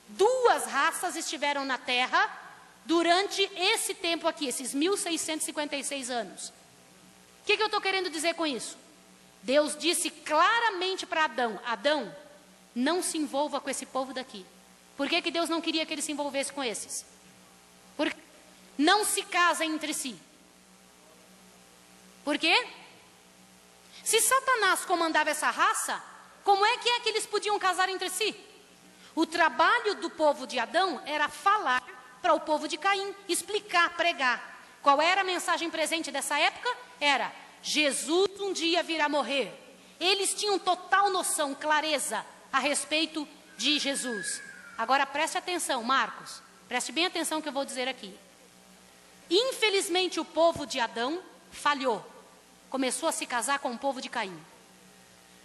2 raças estiveram na terra durante esse tempo aqui, esses 1656 anos. O que eu estou querendo dizer com isso? Deus disse claramente para Adão, Adão, não se envolva com esse povo daqui. Por que Deus não queria que ele se envolvesse com esses? Porque não se casem entre si. Por quê? Se Satanás comandava essa raça, como é que eles podiam casar entre si? O trabalho do povo de Adão era falar para o povo de Caim, explicar, pregar. Qual era a mensagem presente dessa época? Era, Jesus um dia virá morrer. Eles tinham total noção, clareza a respeito de Jesus. Agora preste atenção, Marcos, preste bem atenção que eu vou dizer aqui. Infelizmente o povo de Adão falhou. Começou a se casar com o povo de Caim.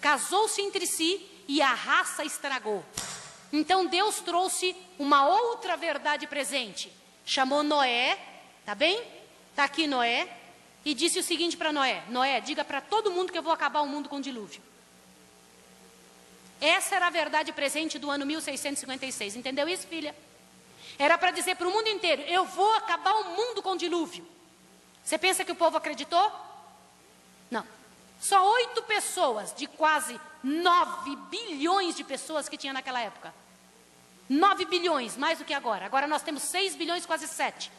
Casou-se entre si e a raça estragou. Então Deus trouxe uma outra verdade presente. Chamou Noé, tá bem? Tá aqui Noé. E disse o seguinte para Noé. Noé, diga para todo mundo que eu vou acabar o mundo com o dilúvio. Essa era a verdade presente do ano 1656. Entendeu isso, filha? Era para dizer para o mundo inteiro, eu vou acabar o mundo com o dilúvio. Você pensa que o povo acreditou? Não, só 8 pessoas de quase 9 bilhões de pessoas que tinha naquela época. 9 bilhões, mais do que agora. Agora nós temos 6 bilhões, quase 7.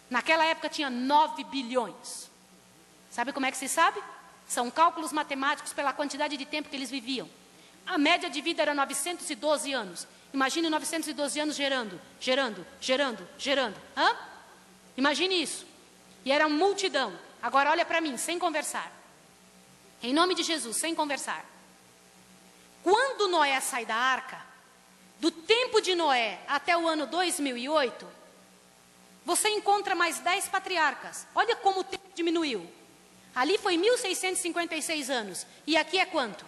Naquela época tinha 9 bilhões. Sabe como é que se sabe? São cálculos matemáticos pela quantidade de tempo que eles viviam. A média de vida era 912 anos. Imagine 912 anos gerando. Hã? Imagine isso. E era uma multidão. Agora olha para mim, sem conversar. Em nome de Jesus, sem conversar. Quando Noé sai da arca, do tempo de Noé até o ano 2008, você encontra mais 10 patriarcas. Olha como o tempo diminuiu. Ali foi 1656 anos. E aqui é quanto?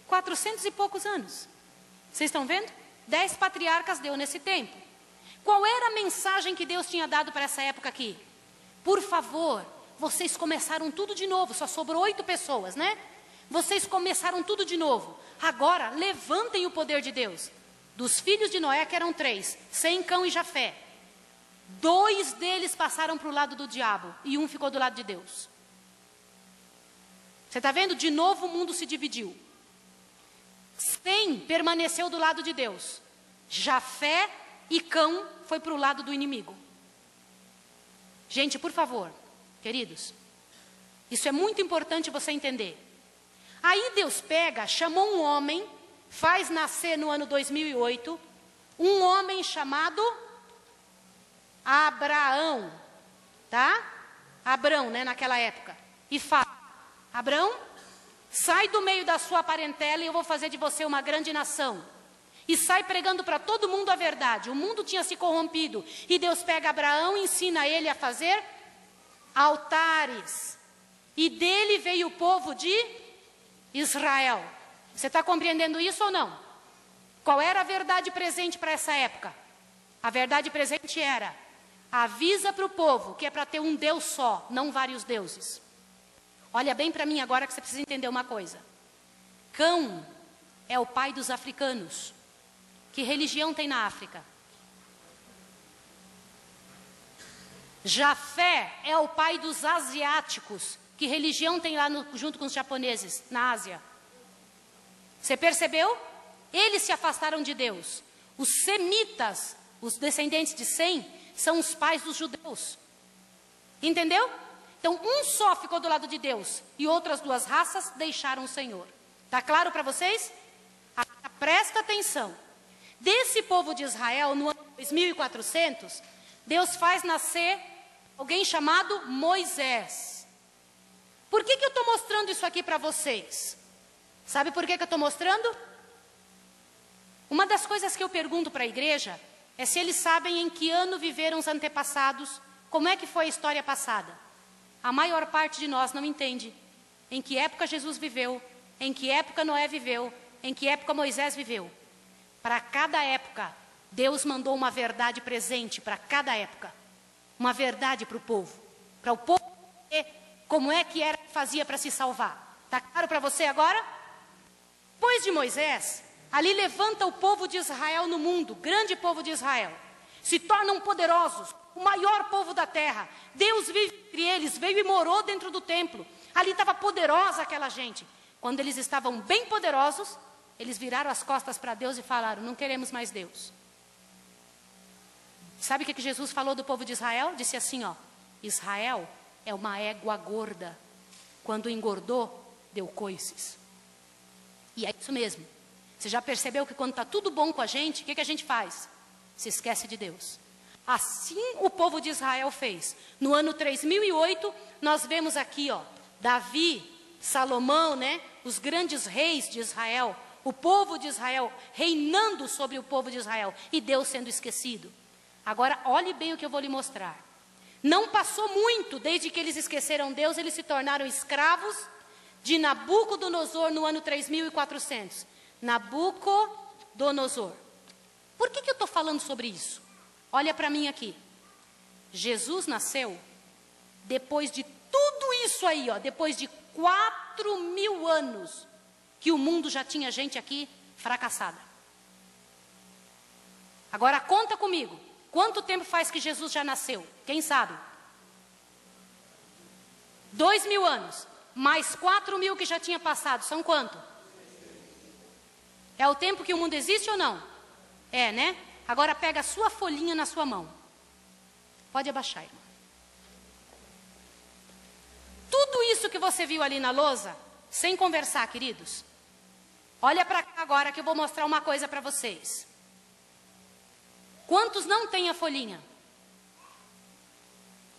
400 e poucos anos. Vocês estão vendo? 10 patriarcas deu nesse tempo. Qual era a mensagem que Deus tinha dado para essa época aqui? Por favor, vocês começaram tudo de novo, só sobrou 8 pessoas, né? Vocês começaram tudo de novo. Agora, levantem o poder de Deus. Dos filhos de Noé, que eram 3, Sem, Cão e Jafé. 2 deles passaram para o lado do diabo e 1 ficou do lado de Deus. Você está vendo? De novo o mundo se dividiu. Sem permaneceu do lado de Deus. Jafé e Cão foi para o lado do inimigo. Gente, por favor, queridos, isso é muito importante você entender. Aí Deus pega, chamou um homem, faz nascer no ano 2008, um homem chamado Abraão, tá? Abrão, né, naquela época. E fala, Abrão, sai do meio da sua parentela e eu vou fazer de você uma grande nação. E sai pregando para todo mundo a verdade. O mundo tinha se corrompido. E Deus pega Abraão e ensina ele a fazer altares. E dele veio o povo de Israel. Você está compreendendo isso ou não? Qual era a verdade presente para essa época? A verdade presente era, avisa para o povo que é para ter um Deus só, não vários deuses. Olha bem para mim agora que você precisa entender uma coisa. Cão é o pai dos africanos. Que religião tem na África? Jafé é o pai dos asiáticos. Que religião tem lá junto com os japoneses, na Ásia? Você percebeu? Eles se afastaram de Deus. Os semitas, os descendentes de Sem, são os pais dos judeus. Entendeu? Então, um só ficou do lado de Deus e outras duas raças deixaram o Senhor. Está claro para vocês? Agora, presta atenção. Desse povo de Israel, no ano 2400, Deus faz nascer alguém chamado Moisés. Por que eu estou mostrando isso aqui para vocês? Sabe por que eu estou mostrando? Uma das coisas que eu pergunto para a igreja é se eles sabem em que ano viveram os antepassados, como é que foi a história passada. A maior parte de nós não entende em que época Jesus viveu, em que época Noé viveu, em que época Moisés viveu. Para cada época, Deus mandou uma verdade presente para cada época. Uma verdade para o povo ver como é que era que fazia para se salvar. Está claro para você agora? Depois de Moisés, ali levanta o povo de Israel no mundo, grande povo de Israel. Se tornam poderosos, o maior povo da terra. Deus vive entre eles, veio e morou dentro do templo. Ali estava poderosa aquela gente. Quando eles estavam bem poderosos, eles viraram as costas para Deus e falaram: não queremos mais Deus. Sabe o que Jesus falou do povo de Israel? Disse assim, ó: Israel é uma égua gorda. Quando engordou, deu coices. E é isso mesmo. Você já percebeu que quando está tudo bom com a gente, o que a gente faz? Se esquece de Deus. Assim o povo de Israel fez. No ano 3008, nós vemos aqui, ó, Davi, Salomão, né? Os grandes reis de Israel. O povo de Israel reinando sobre o povo de Israel. E Deus sendo esquecido. Agora, olhe bem o que eu vou lhe mostrar. Não passou muito desde que eles esqueceram Deus, eles se tornaram escravos de Nabucodonosor no ano 3400. Nabucodonosor. Por que eu estou falando sobre isso? Olha para mim aqui. Jesus nasceu depois de tudo isso aí, ó, depois de 4.000 anos que o mundo já tinha gente aqui fracassada. Agora conta comigo. Quanto tempo faz que Jesus já nasceu? Quem sabe? 2.000 anos. Mais 4.000 que já tinha passado. São quanto? É o tempo que o mundo existe ou não? É, né? Agora pega a sua folhinha na sua mão. Pode abaixar, irmão. Tudo isso que você viu ali na lousa, sem conversar, queridos. Olha para cá agora que eu vou mostrar uma coisa para vocês. Quantos não têm a folhinha?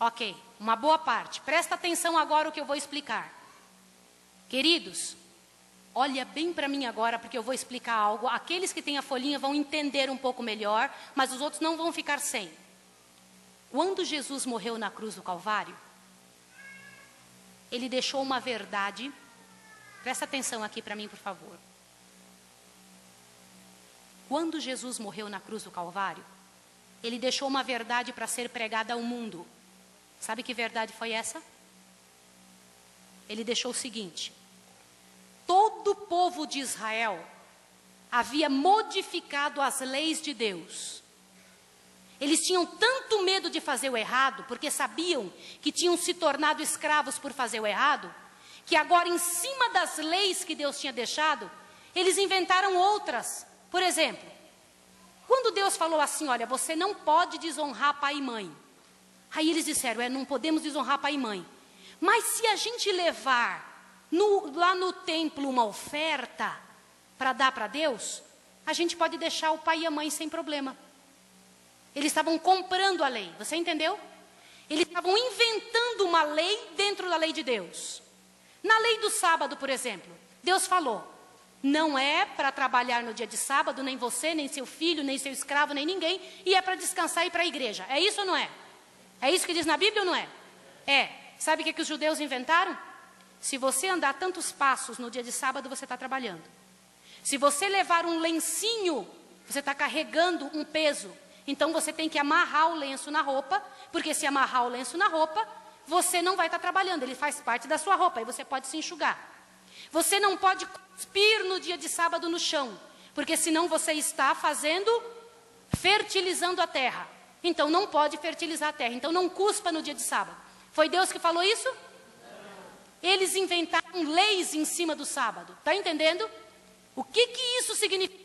Ok, uma boa parte. Presta atenção agora o que eu vou explicar. Queridos, olha bem para mim agora, porque eu vou explicar algo. Aqueles que têm a folhinha vão entender um pouco melhor, mas os outros não vão ficar sem. Quando Jesus morreu na cruz do Calvário, ele deixou uma verdade. Presta atenção aqui para mim, por favor. Quando Jesus morreu na cruz do Calvário, ele deixou uma verdade para ser pregada ao mundo. Sabe que verdade foi essa? Ele deixou o seguinte: todo o povo de Israel havia modificado as leis de Deus. Eles tinham tanto medo de fazer o errado, porque sabiam que tinham se tornado escravos por fazer o errado, que agora, em cima das leis que Deus tinha deixado, eles inventaram outras. Por exemplo, quando Deus falou assim, olha, você não pode desonrar pai e mãe. Aí eles disseram, não podemos desonrar pai e mãe. Mas se a gente levar lá no templo uma oferta para dar para Deus, a gente pode deixar o pai e a mãe sem problema. Eles estavam comprando a lei, você entendeu? Eles estavam inventando uma lei dentro da lei de Deus. Na lei do sábado, por exemplo, Deus falou, não é para trabalhar no dia de sábado, nem você, nem seu filho, nem seu escravo, nem ninguém, e é para descansar e ir para a igreja. É isso ou não é? É isso que diz na Bíblia ou não é? É. Sabe o que os judeus inventaram? Se você andar tantos passos no dia de sábado, você está trabalhando. Se você levar um lencinho, você está carregando um peso. Então você tem que amarrar o lenço na roupa, porque se amarrar o lenço na roupa, você não vai estar trabalhando, ele faz parte da sua roupa, e você pode se enxugar. Você não pode cuspir no dia de sábado no chão, porque senão você está fertilizando a terra. Então não pode fertilizar a terra, então não cuspa no dia de sábado. Foi Deus que falou isso? Eles inventaram leis em cima do sábado, está entendendo? O que isso significa?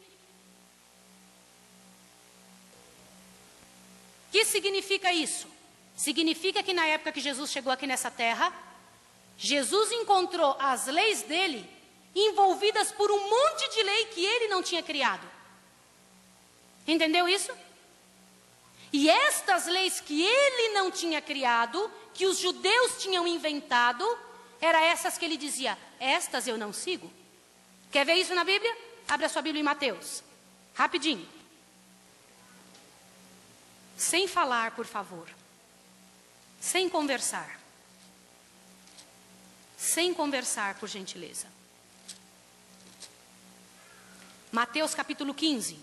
que significa isso? Significa que na época que Jesus chegou aqui nessa terra, Jesus encontrou as leis dele envolvidas por um monte de lei que ele não tinha criado. Entendeu isso? E estas leis que ele não tinha criado, que os judeus tinham inventado, eram essas que ele dizia: estas eu não sigo. Quer ver isso na Bíblia? Abre a sua Bíblia em Mateus. Rapidinho. Sem falar, por favor. Sem conversar. Sem conversar, por gentileza. Mateus capítulo 15.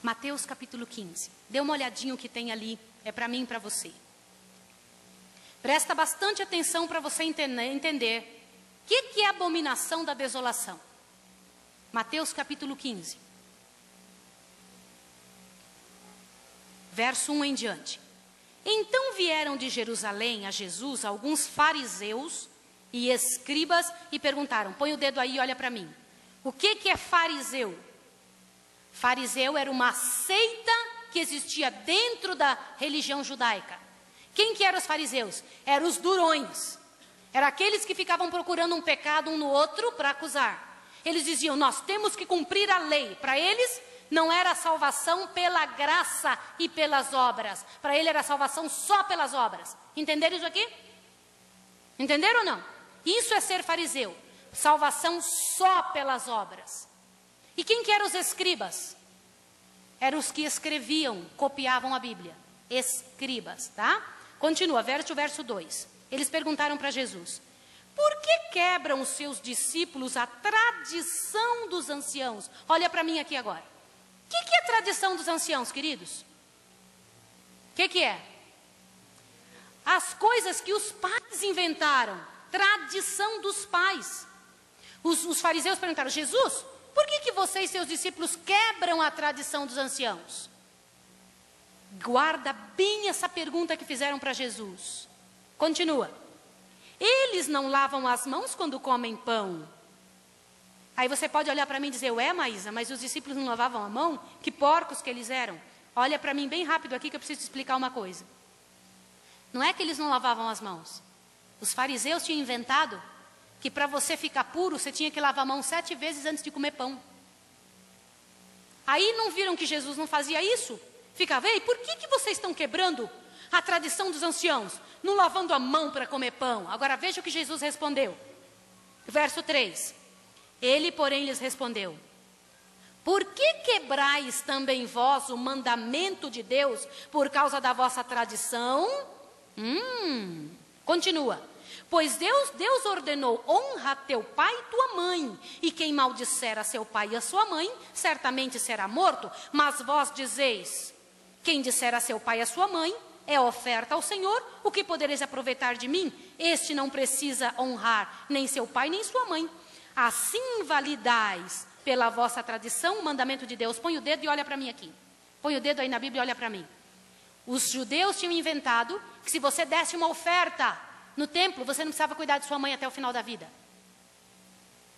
Mateus capítulo 15. Dê uma olhadinha o que tem ali. É para mim e para você. Presta bastante atenção para você entender o que é a abominação da desolação. Mateus capítulo 15. Verso 1 em diante. Então vieram de Jerusalém a Jesus alguns fariseus e escribas e perguntaram, põe o dedo aí e olha para mim. O que é fariseu? Fariseu era uma seita que existia dentro da religião judaica. Quem que eram os fariseus? Eram os durões. Eram aqueles que ficavam procurando um pecado um no outro para acusar. Eles diziam, nós temos que cumprir a lei. Para eles, não era salvação pela graça e pelas obras. Para ele era salvação só pelas obras. Entenderam isso aqui? Entenderam ou não? Isso é ser fariseu. Salvação só pelas obras. E quem que eram os escribas? Eram os que escreviam, copiavam a Bíblia. Escribas, tá? Continua, verso 2. Eles perguntaram para Jesus, por que quebram os seus discípulos a tradição dos anciãos? Olha para mim aqui agora. O que é a tradição dos anciãos, queridos? O que é? As coisas que os pais inventaram. Tradição dos pais. Os fariseus perguntaram, Jesus, por que você e seus discípulos quebram a tradição dos anciãos? Guarda bem essa pergunta que fizeram para Jesus. Continua. Eles não lavam as mãos quando comem pão. Aí você pode olhar para mim e dizer, ué, Maísa, mas os discípulos não lavavam a mão? Que porcos que eles eram. Olha para mim bem rápido aqui que eu preciso te explicar uma coisa. Não é que eles não lavavam as mãos. Os fariseus tinham inventado que para você ficar puro, você tinha que lavar a mão 7 vezes antes de comer pão. Aí não viram que Jesus não fazia isso? Ficava, ei, por que vocês estão quebrando a tradição dos anciãos? Não lavando a mão para comer pão. Agora veja o que Jesus respondeu. Verso 3. Ele, porém, lhes respondeu, por que quebrais também vós o mandamento de Deus por causa da vossa tradição? Continua. Pois Deus ordenou, honra teu pai e tua mãe, e quem maldisser a seu pai e a sua mãe, certamente será morto. Mas vós dizeis, quem disser a seu pai e a sua mãe, é oferta ao Senhor, o que podereis aproveitar de mim? Este não precisa honrar nem seu pai nem sua mãe. Assim invalidais pela vossa tradição o mandamento de Deus. Põe o dedo e olha para mim aqui. Põe o dedo aí na Bíblia e olha para mim. Os judeus tinham inventado que se você desse uma oferta no templo, você não precisava cuidar de sua mãe até o final da vida.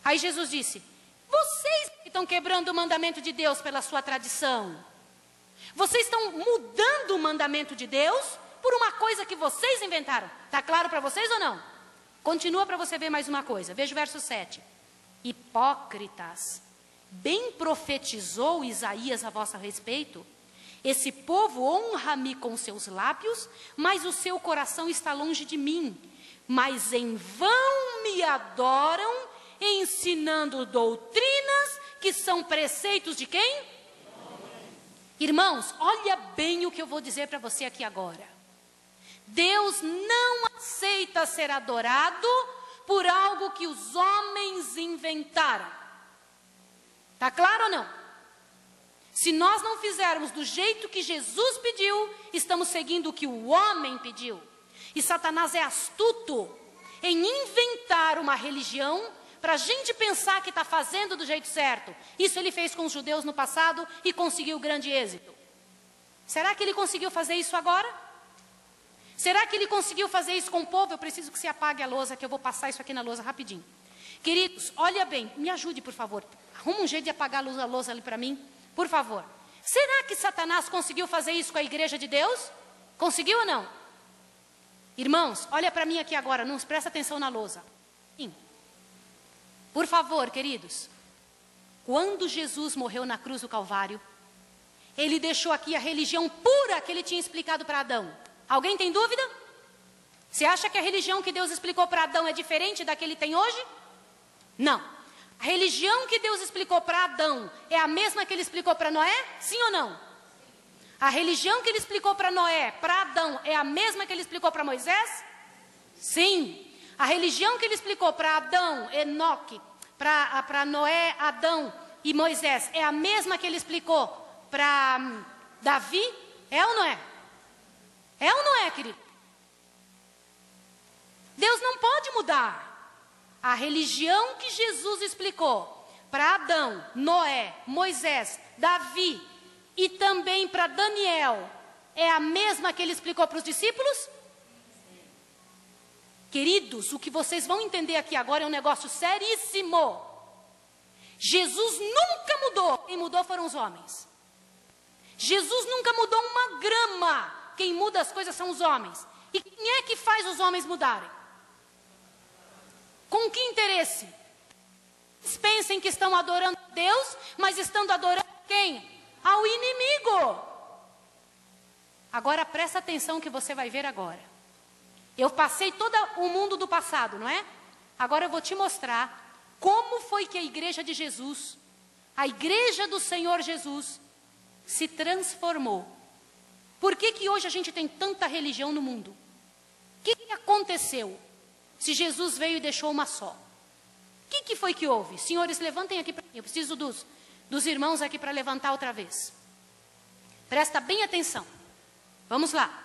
Aí Jesus disse, vocês estão quebrando o mandamento de Deus pela sua tradição. Vocês estão mudando o mandamento de Deus por uma coisa que vocês inventaram. Está claro para vocês ou não? Continua para você ver mais uma coisa. Veja o verso 7. Hipócritas, bem profetizou Isaías a vosso respeito. Esse povo honra-me com seus lábios, mas o seu coração está longe de mim. Mas em vão me adoram, ensinando doutrinas que são preceitos de quem? Irmãos, olha bem o que eu vou dizer para você aqui agora. Deus não aceita ser adorado por algo que os homens inventaram. Está claro ou não? Se nós não fizermos do jeito que Jesus pediu, estamos seguindo o que o homem pediu. E Satanás é astuto em inventar uma religião para a gente pensar que está fazendo do jeito certo. Isso ele fez com os judeus no passado e conseguiu grande êxito. Será que ele conseguiu fazer isso agora? Será que ele conseguiu fazer isso com o povo? Eu preciso que você apague a lousa, que eu vou passar isso aqui na lousa rapidinho. Queridos, olha bem, me ajude, por favor. Arruma um jeito de apagar a lousa ali para mim, por favor. Será que Satanás conseguiu fazer isso com a igreja de Deus? Conseguiu ou não? Irmãos, olha para mim aqui agora, não presta atenção na lousa. Sim. Por favor, queridos. Quando Jesus morreu na cruz do Calvário, ele deixou aqui a religião pura que ele tinha explicado para Adão. Alguém tem dúvida? Você acha que a religião que Deus explicou para Adão é diferente da que ele tem hoje? Não. A religião que Deus explicou para Adão é a mesma que ele explicou para Noé? Sim ou não? A religião que ele explicou para Noé, para Adão, é a mesma que ele explicou para Moisés? Sim. A religião que ele explicou para Adão, Enoque, para Noé, Adão e Moisés, é a mesma que ele explicou para Davi? É ou não é? É ou não é, querido? Deus não pode mudar. A religião que Jesus explicou para Adão, Noé, Moisés, Davi e também para Daniel, é a mesma que ele explicou para os discípulos? Queridos, o que vocês vão entender aqui agora é um negócio seríssimo. Jesus nunca mudou. Quem mudou foram os homens. Jesus nunca mudou uma grama. Quem muda as coisas são os homens. E quem é que faz os homens mudarem? Com que interesse? Eles pensem que estão adorando Deus, mas estão adorando quem? Ao inimigo. Agora presta atenção que você vai ver agora. Eu passei todo o mundo do passado, não é? Agora eu vou te mostrar como foi que a igreja de Jesus, a igreja do Senhor Jesus, se transformou. Por que que hoje a gente tem tanta religião no mundo? O que aconteceu? Se Jesus veio e deixou uma só. O que foi que houve? Senhores, levantem aqui para mim. Eu preciso dos irmãos aqui para levantar outra vez. Presta bem atenção. Vamos lá.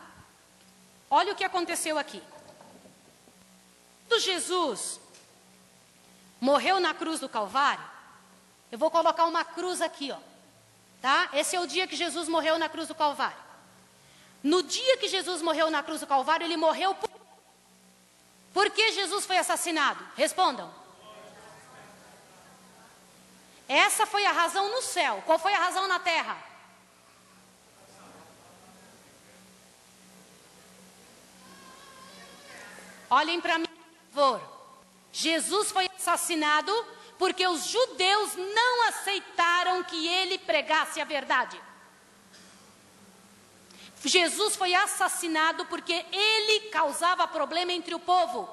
Olha o que aconteceu aqui. Quando Jesus morreu na cruz do Calvário, eu vou colocar uma cruz aqui, ó. Tá? Esse é o dia que Jesus morreu na cruz do Calvário. No dia que Jesus morreu na cruz do Calvário, ele morreu por que Jesus foi assassinado? Respondam. Essa foi a razão no céu. Qual foi a razão na terra? Olhem para mim, por favor. Jesus foi assassinado porque os judeus não aceitaram que ele pregasse a verdade. Jesus foi assassinado porque ele causava problema entre o povo,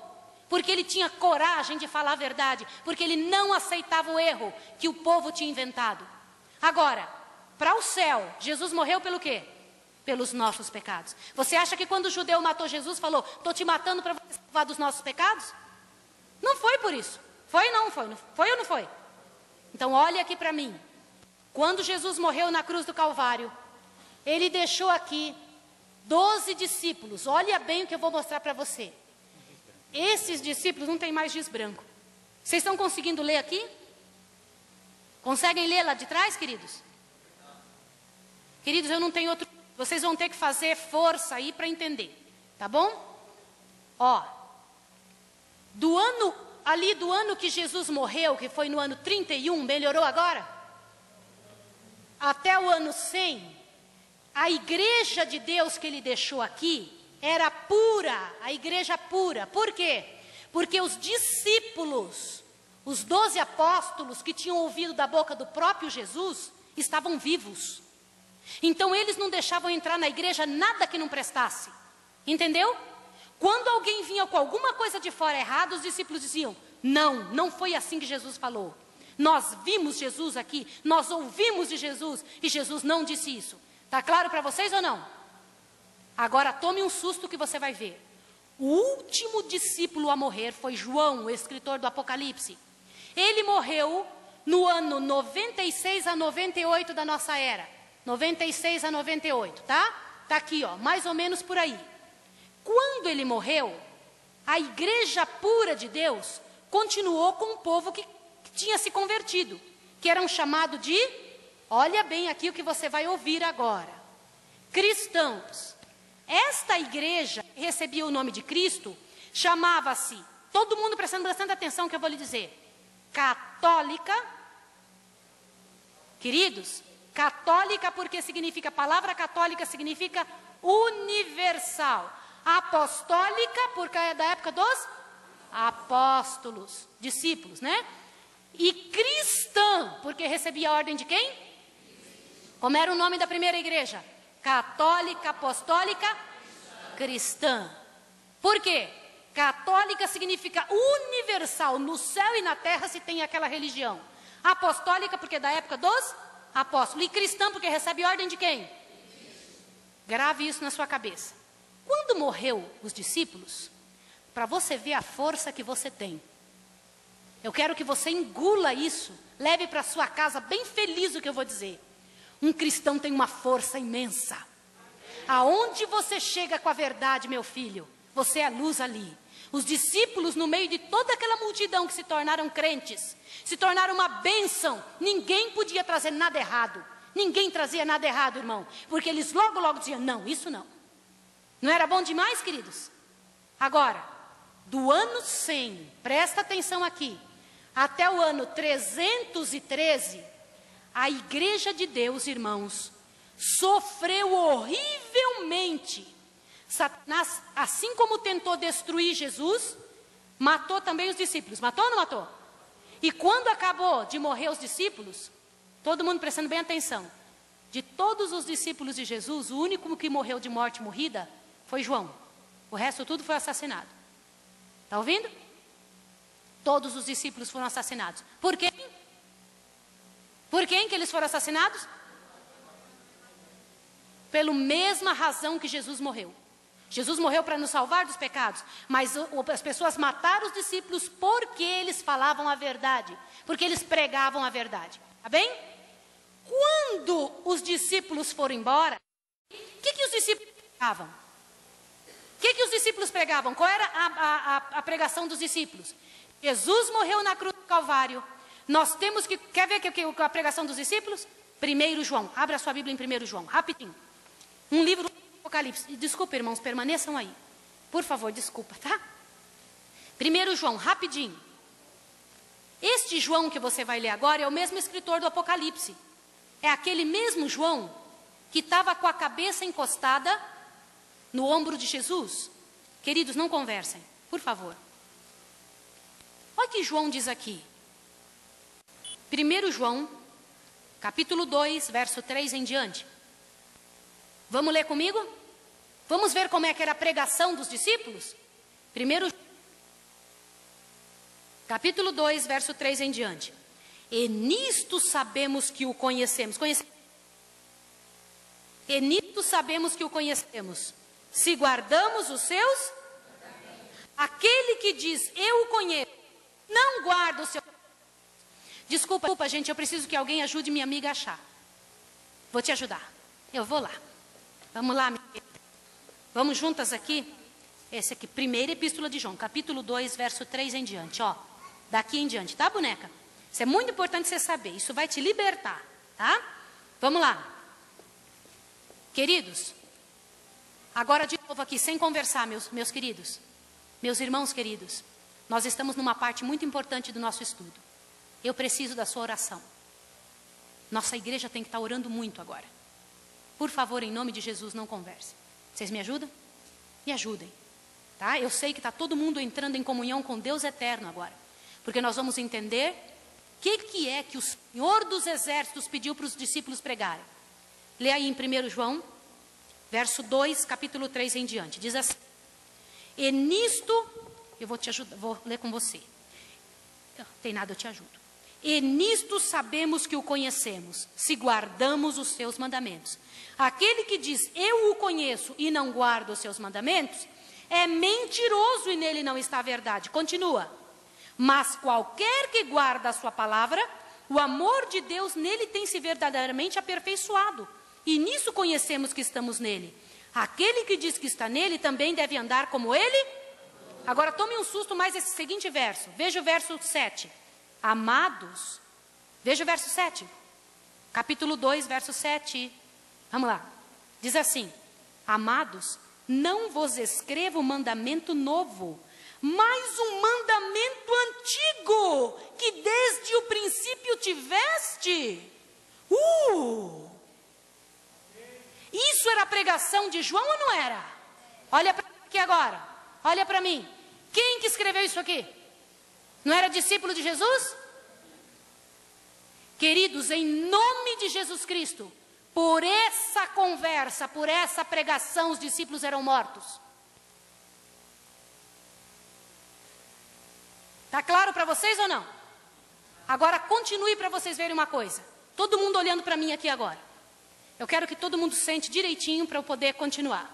porque ele tinha coragem de falar a verdade, porque ele não aceitava o erro que o povo tinha inventado. Agora, para o céu, Jesus morreu pelo quê? Pelos nossos pecados. Você acha que quando o judeu matou Jesus, falou, estou te matando para você salvar dos nossos pecados? Não foi por isso. Foi ou não foi? Foi ou não foi? Então olha aqui para mim. Quando Jesus morreu na cruz do Calvário, ele deixou aqui 12 discípulos. Olha bem o que eu vou mostrar para você. Esses discípulos não tem mais giz branco. Vocês estão conseguindo ler aqui? Conseguem ler lá de trás, queridos? Queridos, eu não tenho outro... Vocês vão ter que fazer força aí para entender. Tá bom? Ó. Do ano que Jesus morreu, que foi no ano 31, melhorou agora? Até o ano 100... A igreja de Deus que ele deixou aqui era pura, a igreja pura. Por quê? Porque os discípulos, os 12 apóstolos que tinham ouvido da boca do próprio Jesus, estavam vivos. Então eles não deixavam entrar na igreja nada que não prestasse. Entendeu? Quando alguém vinha com alguma coisa de fora errada, os discípulos diziam, não foi assim que Jesus falou. Nós vimos Jesus aqui, nós ouvimos de Jesus, e Jesus não disse isso. Está claro para vocês ou não? Agora tome um susto que você vai ver. O último discípulo a morrer foi João, o escritor do Apocalipse. Ele morreu no ano 96 a 98 da nossa era. 96 a 98, tá? Está aqui, ó, mais ou menos por aí. Quando ele morreu, a igreja pura de Deus continuou com o povo que tinha se convertido, que eram chamados de... Olha bem aqui o que você vai ouvir agora. Cristãos. Esta igreja que recebia o nome de Cristo chamava-se, todo mundo prestando atenção que eu vou lhe dizer, católica. Queridos, católica porque significa, a palavra católica significa universal. Apostólica porque é da época dos apóstolos, discípulos, né? E cristã, porque recebia a ordem de quem? Como era o nome da primeira igreja? Católica, apostólica, cristã. Por quê? Católica significa universal, no céu e na terra se tem aquela religião. Apostólica porque é da época dos apóstolos. E cristã porque recebe ordem de quem? Grave isso na sua cabeça. Quando morreu os discípulos, para você ver a força que você tem, eu quero que você engula isso, leve para sua casa bem feliz o que eu vou dizer. Um cristão tem uma força imensa. Aonde você chega com a verdade, meu filho, você é a luz ali. Os discípulos, no meio de toda aquela multidão que se tornaram crentes, se tornaram uma bênção. Ninguém podia trazer nada errado. Ninguém trazia nada errado, irmão. Porque eles logo diziam, não, isso não. Não era bom demais, queridos? Agora, do ano 100, presta atenção aqui, até o ano 313, a igreja de Deus, irmãos, sofreu horrivelmente. Satanás, assim como tentou destruir Jesus, matou também os discípulos. Matou ou não matou? E quando acabou de morrer os discípulos, todo mundo prestando bem atenção, de todos os discípulos de Jesus, o único que morreu de morte morrida foi João. O resto tudo foi assassinado. Está ouvindo? Todos os discípulos foram assassinados. Por quem? Por quem que eles foram assassinados? Pela mesma razão que Jesus morreu. Jesus morreu para nos salvar dos pecados, mas as pessoas mataram os discípulos porque eles falavam a verdade, porque eles pregavam a verdade. Tá bem? Quando os discípulos foram embora, o que os discípulos pregavam? O que os discípulos pregavam? Qual era a pregação dos discípulos? Jesus morreu na cruz do Calvário. Nós temos que... Quer ver a pregação dos discípulos? 1 João. Abra a sua Bíblia em 1 João, rapidinho. Um livro do Apocalipse. Desculpa, irmãos, permaneçam aí. Por favor, desculpa, tá? 1 João, rapidinho. Este João que você vai ler agora é o mesmo escritor do Apocalipse. É aquele mesmo João que estava com a cabeça encostada no ombro de Jesus. Queridos, não conversem, por favor. Olha o que João diz aqui. 1 João, capítulo 2, verso 3 em diante. Vamos ler comigo? Vamos ver como é que era a pregação dos discípulos? 1 capítulo 2, verso 3 em diante. E nisto sabemos que o conhecemos. E nisto sabemos que o conhecemos. Se guardamos os seus... Aquele que diz, eu o conheço, não guarda o seu... Desculpa, gente, eu preciso que alguém ajude minha amiga a achar. Vou te ajudar. Eu vou lá. Vamos lá, minha querida. Vamos juntas aqui. Esse aqui, primeira epístola de João, capítulo 2, verso 3 em diante. Ó, daqui em diante, tá, boneca? Isso é muito importante você saber. Isso vai te libertar, tá? Vamos lá. Queridos, agora de novo aqui, sem conversar, meus queridos. Meus irmãos queridos, nós estamos numa parte muito importante do nosso estudo. Eu preciso da sua oração. Nossa igreja tem que estar orando muito agora. Por favor, em nome de Jesus, não converse. Vocês me ajudam? Me ajudem. Tá? Eu sei que está todo mundo entrando em comunhão com Deus eterno agora. Porque nós vamos entender o que é que o Senhor dos Exércitos pediu para os discípulos pregarem. Lê aí em 1 João, verso 2, capítulo 3 em diante. Diz assim. E nisto, eu vou te ajudar, vou ler com você. Não tem nada, eu te ajudo. E nisto sabemos que o conhecemos, se guardamos os seus mandamentos. Aquele que diz, eu o conheço e não guarda os seus mandamentos, é mentiroso e nele não está a verdade. Continua. Mas qualquer que guarda a sua palavra, o amor de Deus nele tem se verdadeiramente aperfeiçoado. E nisso conhecemos que estamos nele. Aquele que diz que está nele também deve andar como ele. Agora tome um susto mais esse seguinte verso. Veja o verso 7. Amados. Veja o verso 7. Capítulo 2, verso 7. Vamos lá. Diz assim. Amados, não vos escrevo mandamento novo, mais um mandamento antigo, que desde o princípio tiveste. Isso era a pregação de João ou não era? Olha para aqui agora, olha para mim. Quem que escreveu isso aqui? Não era discípulo de Jesus? Queridos, em nome de Jesus Cristo, por essa conversa, por essa pregação, os discípulos eram mortos. Está claro para vocês ou não? Agora continue para vocês verem uma coisa. Todo mundo olhando para mim aqui agora. Eu quero que todo mundo sente direitinho para eu poder continuar.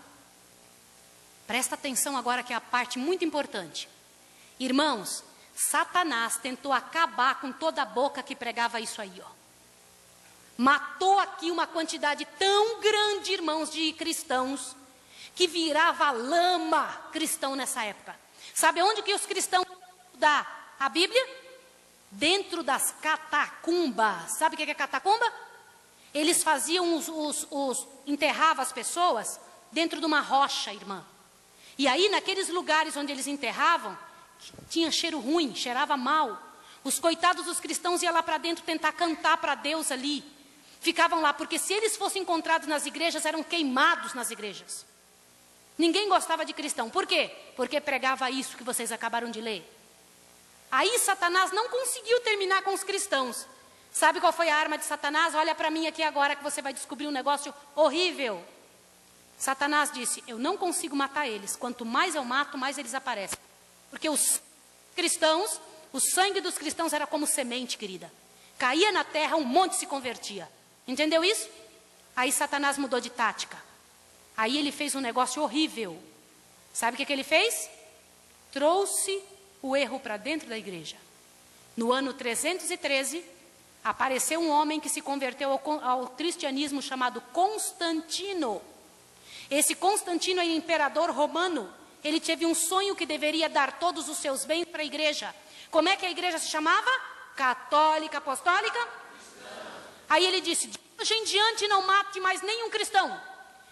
Presta atenção agora que é a parte muito importante. Irmãos, Satanás tentou acabar com toda a boca que pregava isso aí, ó. Matou aqui uma quantidade tão grande, irmãos, de cristãos, que virava lama cristão nessa época. Sabe onde que os cristãos estudam a Bíblia? Dentro das catacumbas. Sabe o que é catacumba? Eles faziam enterravam as pessoas dentro de uma rocha, irmã. E aí, naqueles lugares onde eles enterravam, tinha cheiro ruim, cheirava mal. Os coitados dos cristãos iam lá para dentro tentar cantar para Deus ali. Ficavam lá, porque se eles fossem encontrados nas igrejas, eram queimados nas igrejas. Ninguém gostava de cristão. Por quê? Porque pregava isso que vocês acabaram de ler. Aí Satanás não conseguiu terminar com os cristãos. Sabe qual foi a arma de Satanás? Olha para mim aqui agora que você vai descobrir um negócio horrível. Satanás disse, eu não consigo matar eles. Quanto mais eu mato, mais eles aparecem. Porque os cristãos, o sangue dos cristãos era como semente, querida. Caía na terra, um monte se convertia. Entendeu isso? Aí Satanás mudou de tática. Aí ele fez um negócio horrível. Sabe o que ele fez? Trouxe o erro para dentro da igreja. No ano 313, apareceu um homem que se converteu ao cristianismo chamado Constantino. Esse Constantino é imperador romano. Ele teve um sonho que deveria dar todos os seus bens para a igreja. Como é que a igreja se chamava? Católica, apostólica? Aí ele disse, de hoje em diante não mate mais nenhum cristão.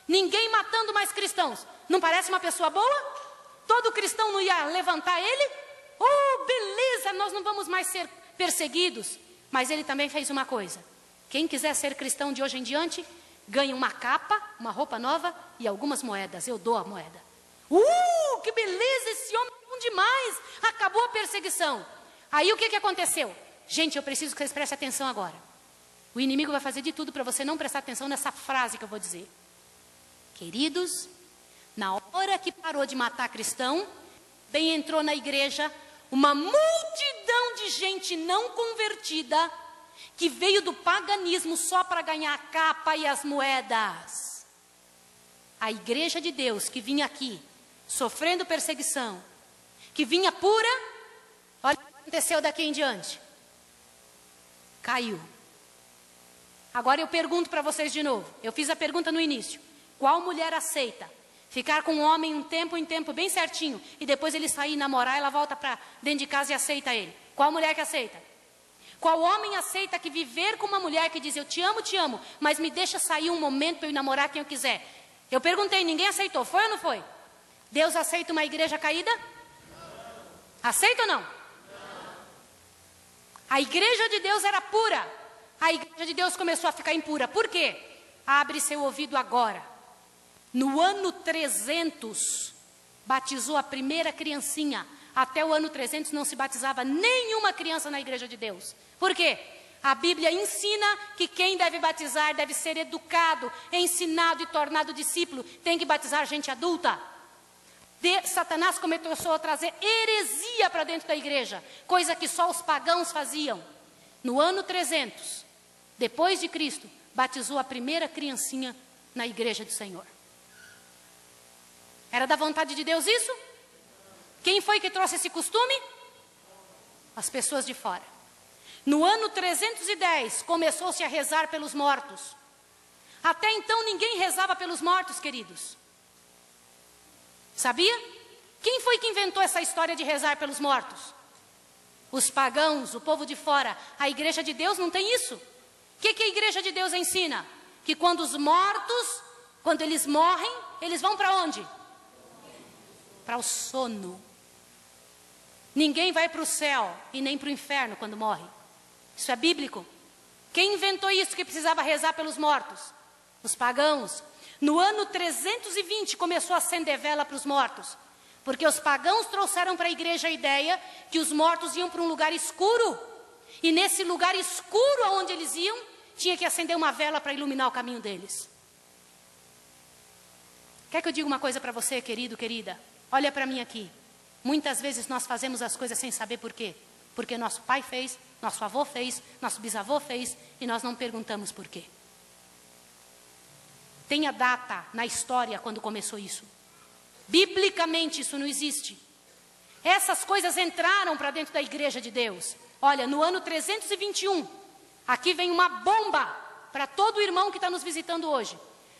Ninguém matando mais cristãos. Não parece uma pessoa boa? Todo cristão não ia levantar ele? Oh, beleza, nós não vamos mais ser perseguidos. Mas ele também fez uma coisa. Quem quiser ser cristão de hoje em diante, ganha uma capa, uma roupa nova e algumas moedas. Eu dou a moeda. Que beleza, esse homem é bom demais. Acabou a perseguição. Aí o que aconteceu? Gente, eu preciso que vocês prestem atenção agora. O inimigo vai fazer de tudo para você não prestar atenção nessa frase que eu vou dizer. Queridos, na hora que parou de matar cristão, bem entrou na igreja uma multidão de gente não convertida que veio do paganismo só para ganhar a capa e as moedas. A igreja de Deus que vinha aqui, sofrendo perseguição, que vinha pura, olha o que aconteceu daqui em diante. Caiu. Agora eu pergunto para vocês de novo. Eu fiz a pergunta no início. Qual mulher aceita ficar com um homem um tempo bem certinho e depois ele sair, namorar, ela volta para dentro de casa e aceita ele? Qual mulher que aceita? Qual homem aceita que viver com uma mulher que diz eu te amo, mas me deixa sair um momento para eu ir namorar quem eu quiser? Eu perguntei, ninguém aceitou. Foi ou não foi? Deus aceita uma igreja caída? Aceita ou não? A igreja de Deus era pura. A igreja de Deus começou a ficar impura. Por quê? Abre seu ouvido agora. No ano 300, batizou a primeira criancinha. Até o ano 300 não se batizava nenhuma criança na igreja de Deus. Por quê? A Bíblia ensina que quem deve batizar deve ser educado, ensinado e tornado discípulo. Tem que batizar gente adulta. Satanás começou a trazer heresia para dentro da igreja, coisa que só os pagãos faziam. No ano 300, depois de Cristo, batizou a primeira criancinha na igreja do Senhor. Era da vontade de Deus isso? Quem foi que trouxe esse costume? As pessoas de fora. No ano 310, começou-se a rezar pelos mortos. Até então ninguém rezava pelos mortos, queridos. Sabia? Quem foi que inventou essa história de rezar pelos mortos? Os pagãos, o povo de fora. A igreja de Deus não tem isso. O que a igreja de Deus ensina? Que quando os mortos, quando eles morrem, eles vão para onde? Para o sono. Ninguém vai para o céu e nem para o inferno quando morre. Isso é bíblico. Quem inventou isso que precisava rezar pelos mortos? Os pagãos. No ano 320 começou a acender vela para os mortos. Porque os pagãos trouxeram para a igreja a ideia que os mortos iam para um lugar escuro. E nesse lugar escuro aonde eles iam, tinha que acender uma vela para iluminar o caminho deles. Quer que eu diga uma coisa para você, querido, querida? Olha para mim aqui. Muitas vezes nós fazemos as coisas sem saber por quê. Porque nosso pai fez, nosso avô fez, nosso bisavô fez, e nós não perguntamos por quê. Tem a data na história quando começou isso. Biblicamente isso não existe. Essas coisas entraram para dentro da igreja de Deus. Olha, no ano 321, aqui vem uma bomba para todo irmão que está nos visitando hoje.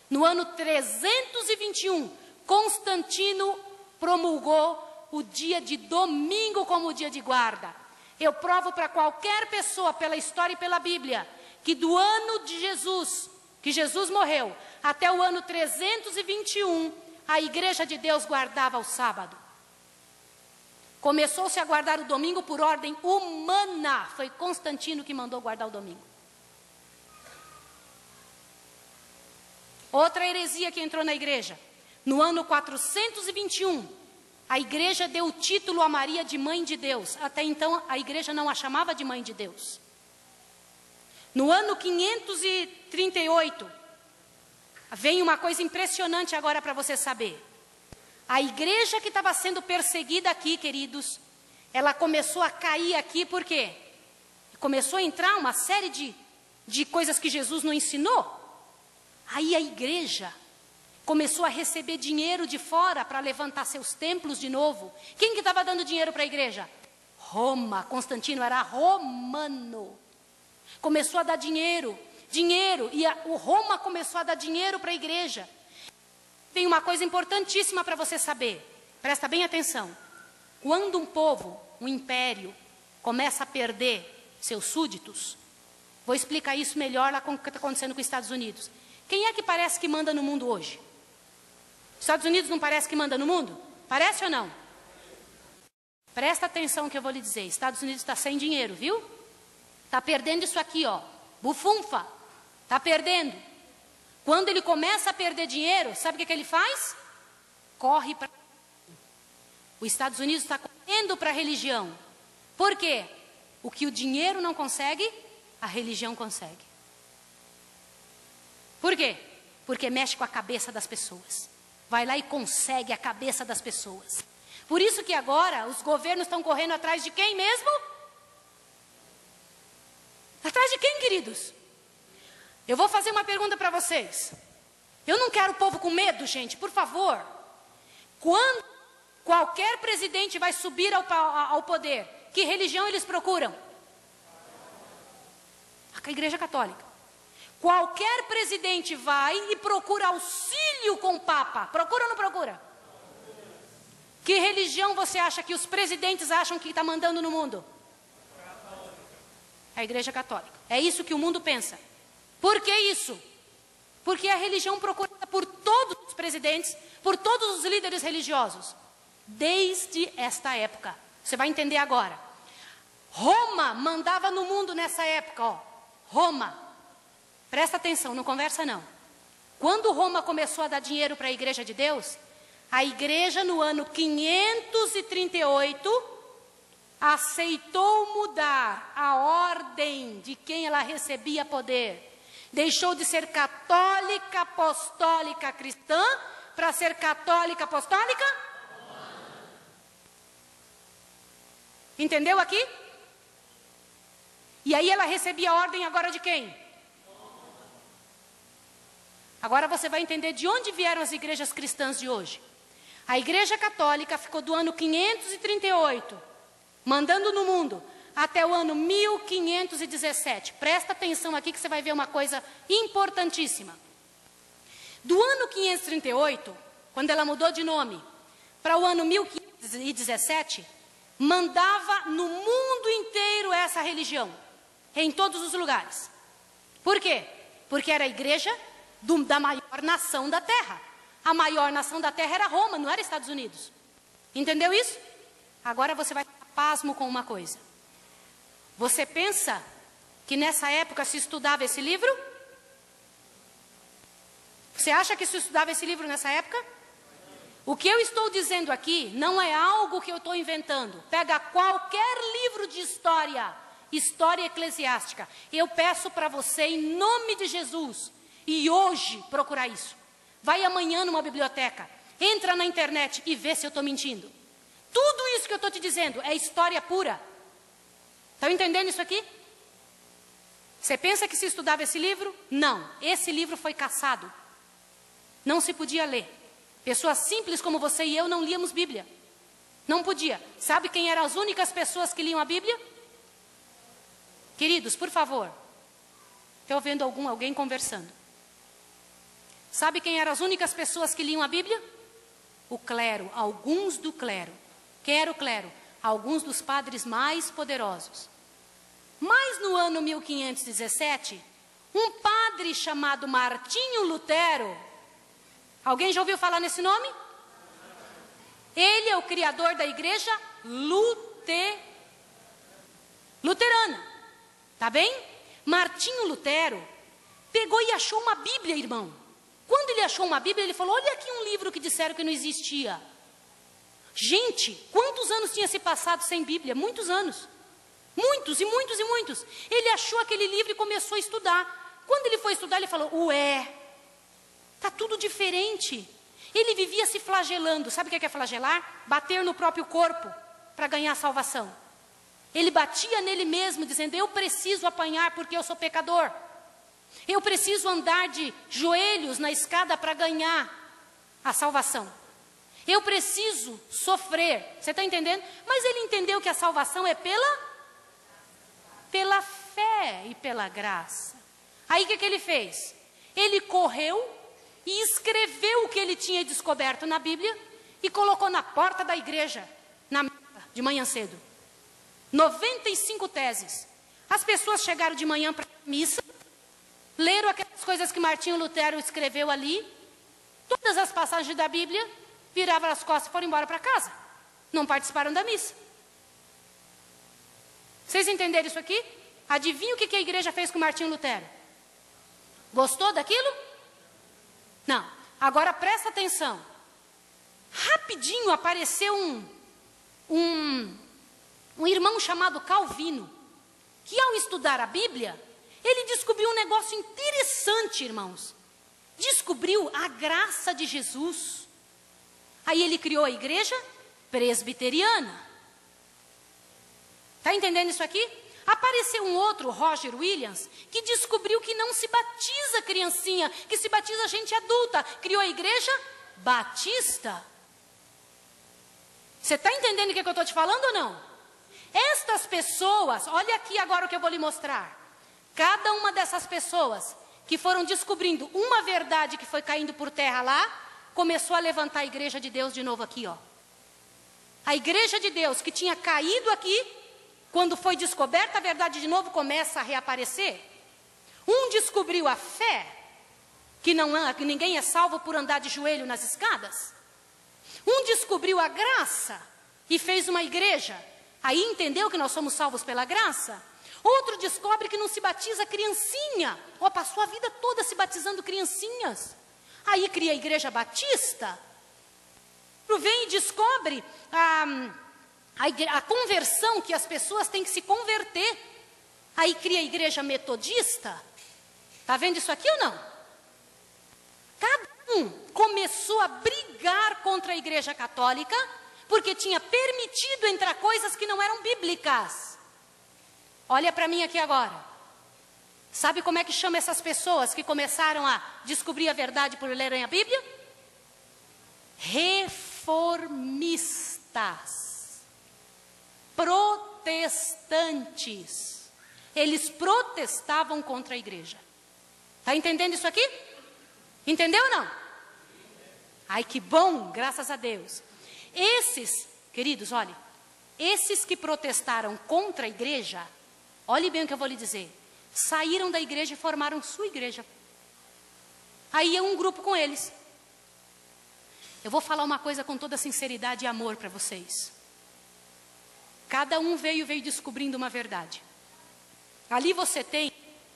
No ano 321, Constantino promulgou o dia de domingo como o dia de guarda. Eu provo para qualquer pessoa, pela história e pela Bíblia, que do ano de Jesus, que Jesus morreu, até o ano 321, a igreja de Deus guardava o sábado. Começou-se a guardar o domingo por ordem humana. Foi Constantino que mandou guardar o domingo. Outra heresia que entrou na igreja. No ano 421, a igreja deu o título a Maria de Mãe de Deus. Até então, a igreja não a chamava de Mãe de Deus. No ano 538, vem uma coisa impressionante agora para você saber. A igreja que estava sendo perseguida aqui, queridos, ela começou a cair aqui, por quê? Começou a entrar uma série de coisas que Jesus não ensinou. Aí a igreja começou a receber dinheiro de fora para levantar seus templos de novo. Quem que estava dando dinheiro para a igreja? Roma. Constantino era romano. Começou a dar dinheiro, e o Roma começou a dar dinheiro para a igreja. Tem uma coisa importantíssima para você saber. Presta bem atenção. Quando um povo, um império, começa a perder seus súditos, vou explicar isso melhor lá com o que está acontecendo com os Estados Unidos. Quem é que parece que manda no mundo hoje? Os Estados Unidos não parece que manda no mundo? Parece ou não? Presta atenção no que eu vou lhe dizer. Estados Unidos está sem dinheiro, viu? Está perdendo isso aqui, ó. Bufunfa. Está perdendo. Quando ele começa a perder dinheiro, sabe o que ele faz? Corre para... Os Estados Unidos está correndo para a religião. Por quê? O que o dinheiro não consegue, a religião consegue. Por quê? Porque mexe com a cabeça das pessoas. Vai lá e consegue a cabeça das pessoas. Por isso que agora os governos estão correndo atrás de quem mesmo? Atrás de quem, queridos? Eu vou fazer uma pergunta para vocês. Eu não quero o povo com medo, gente, por favor. Quando qualquer presidente vai subir ao poder, que religião eles procuram? A Igreja Católica. Qualquer presidente vai e procura auxílio com o Papa. Procura ou não procura? Que religião você acha que os presidentes acham que está mandando no mundo? A Igreja Católica. É isso que o mundo pensa. Por que isso? Porque a religião procurada por todos os presidentes, por todos os líderes religiosos, desde esta época. Você vai entender agora. Roma mandava no mundo nessa época, ó. Roma. Presta atenção, não conversa não. Quando Roma começou a dar dinheiro para a Igreja de Deus, a igreja no ano 538 aceitou mudar a ordem de quem ela recebia poder. Deixou de ser católica, apostólica, cristã, para ser católica, apostólica? Entendeu aqui? E aí ela recebia a ordem agora de quem? Agora você vai entender de onde vieram as igrejas cristãs de hoje. A Igreja Católica ficou do ano 538, mandando no mundo, até o ano 1517. Presta atenção aqui que você vai ver uma coisa importantíssima. Do ano 538, quando ela mudou de nome, para o ano 1517, mandava no mundo inteiro essa religião, em todos os lugares. Por quê? Porque era a igreja da maior nação da terra. A maior nação da terra era Roma, não era Estados Unidos. Entendeu isso? Agora você vai pasmo com uma coisa. Você pensa que nessa época se estudava esse livro? Você acha que se estudava esse livro nessa época? O que eu estou dizendo aqui não é algo que eu estou inventando. Pega qualquer livro de história, história eclesiástica. Eu peço para você, em nome de Jesus, e hoje procurar isso. Vai amanhã numa biblioteca, entra na internet e vê se eu estou mentindo. Tudo isso que eu estou te dizendo é história pura. Estão entendendo isso aqui? Você pensa que se estudava esse livro? Não, esse livro foi caçado. Não se podia ler. Pessoas simples como você e eu não líamos Bíblia. Não podia. Sabe quem eram as únicas pessoas que liam a Bíblia? Queridos, por favor. Estou ouvindo alguém conversando. Sabe quem eram as únicas pessoas que liam a Bíblia? O clero, alguns do clero. Quem era o clero? Alguns dos padres mais poderosos. Mas no ano 1517, um padre chamado Martinho Lutero, alguém já ouviu falar nesse nome? Ele é o criador da igreja luterana, tá bem? Martinho Lutero pegou e achou uma Bíblia, irmão. Quando ele achou uma Bíblia, ele falou, olha aqui um livro que disseram que não existia. Gente, quantos anos tinha se passado sem Bíblia? Muitos anos. Muitos e muitos e muitos. Ele achou aquele livro e começou a estudar. Quando ele foi estudar, ele falou, ué, tá tudo diferente. Ele vivia se flagelando. Sabe o que é flagelar? Bater no próprio corpo para ganhar salvação. Ele batia nele mesmo, dizendo, eu preciso apanhar porque eu sou pecador. Eu preciso andar de joelhos na escada para ganhar a salvação. Eu preciso sofrer. Você está entendendo? Mas ele entendeu que a salvação é pela fé e pela graça. Aí o que ele fez? Ele correu e escreveu o que ele tinha descoberto na Bíblia e colocou na porta da igreja, de manhã cedo. 95 teses. As pessoas chegaram de manhã para a missa, leram aquelas coisas que Martinho Lutero escreveu ali, todas as passagens da Bíblia, viravam as costas e foram embora para casa. Não participaram da missa. Vocês entenderam isso aqui? Adivinha o que a igreja fez com Martinho Lutero? Gostou daquilo? Não. Agora presta atenção. Rapidinho apareceu um irmão chamado Calvino, que ao estudar a Bíblia, ele descobriu um negócio interessante, irmãos. Descobriu a graça de Jesus. Aí ele criou a igreja presbiteriana. Está entendendo isso aqui? Apareceu um outro, Roger Williams, que descobriu que não se batiza criancinha, que se batiza gente adulta. Criou a igreja batista. Você está entendendo o que eu estou te falando ou não? Estas pessoas, olha aqui agora o que eu vou lhe mostrar. Cada uma dessas pessoas que foram descobrindo uma verdade que foi caindo por terra lá, começou a levantar a igreja de Deus de novo aqui, ó. A igreja de Deus que tinha caído aqui, quando foi descoberta a verdade de novo, começa a reaparecer. Um descobriu a fé, que ninguém é salvo por andar de joelho nas escadas. Um descobriu a graça e fez uma igreja. Aí entendeu que nós somos salvos pela graça. Outro descobre que não se batiza criancinha. Passou a vida toda se batizando criancinhas. Aí cria a igreja batista. Vem e descobre a conversão, que as pessoas têm que se converter. Aí cria a igreja metodista. Está vendo isso aqui ou não? Cada um começou a brigar contra a igreja católica, porque tinha permitido entrar coisas que não eram bíblicas. Olha para mim aqui agora. Sabe como é que chama essas pessoas que começaram a descobrir a verdade por lerem a Bíblia? Reformistas. Protestantes. Eles protestavam contra a igreja. Está entendendo isso aqui? Entendeu ou não? Ai, que bom, graças a Deus. Esses, queridos, olhem, esses que protestaram contra a igreja, olhe bem o que eu vou lhe dizer, saíram da igreja e formaram sua igreja. Aí é um grupo com eles. Eu vou falar uma coisa com toda sinceridade e amor para vocês. Cada um veio descobrindo uma verdade. Ali você tem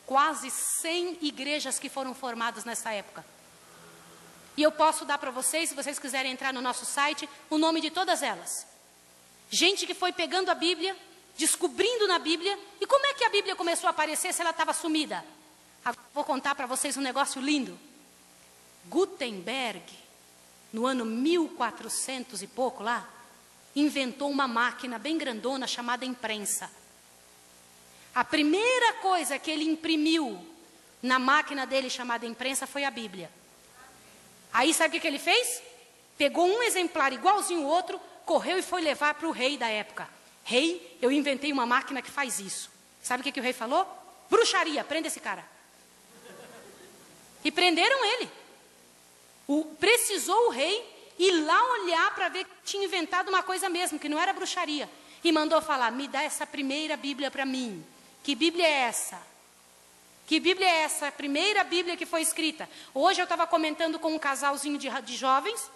quase 100 igrejas que foram formadas nessa época. E eu posso dar para vocês, se vocês quiserem entrar no nosso site, o nome de todas elas. Gente que foi pegando a Bíblia, descobrindo na Bíblia. E como é que a Bíblia começou a aparecer se ela estava sumida? Agora vou contar para vocês um negócio lindo. Gutenberg, no ano 1400 e pouco lá, inventou uma máquina bem grandona chamada imprensa. A primeira coisa que ele imprimiu na máquina dele chamada imprensa foi a Bíblia. Aí sabe o que ele fez? Pegou um exemplar igualzinho o outro, correu e foi levar para o rei da época. Rei, eu inventei uma máquina que faz isso. Sabe o que o rei falou? Bruxaria, prenda esse cara. E prenderam ele. Precisou o rei ir lá olhar para ver que tinha inventado uma coisa mesmo, que não era bruxaria. E mandou falar, me dá essa primeira Bíblia para mim. Que Bíblia é essa? Que Bíblia é essa? A primeira Bíblia que foi escrita. Hoje eu estava comentando com um casalzinho de jovens.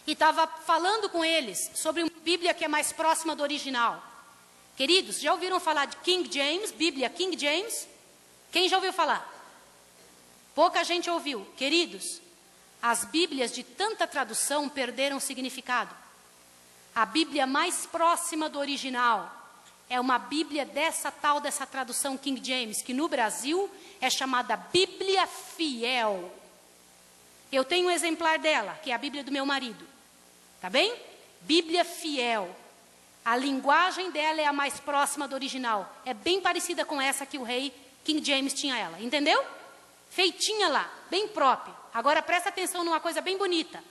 E estava falando com eles sobre uma Bíblia que é mais próxima do original. Queridos, já ouviram falar de King James? Bíblia King James? Quem já ouviu falar? Pouca gente ouviu. Queridos, as Bíblias de tanta tradução perderam significado. A Bíblia mais próxima do original é uma Bíblia dessa tradução King James, que no Brasil é chamada Bíblia Fiel. Eu tenho um exemplar dela, que é a Bíblia do meu marido. Tá bem? Bíblia Fiel. A linguagem dela é a mais próxima do original. É bem parecida com essa que o rei King James tinha ela. Entendeu? Feitinha lá, bem própria. Agora presta atenção numa coisa bem bonita,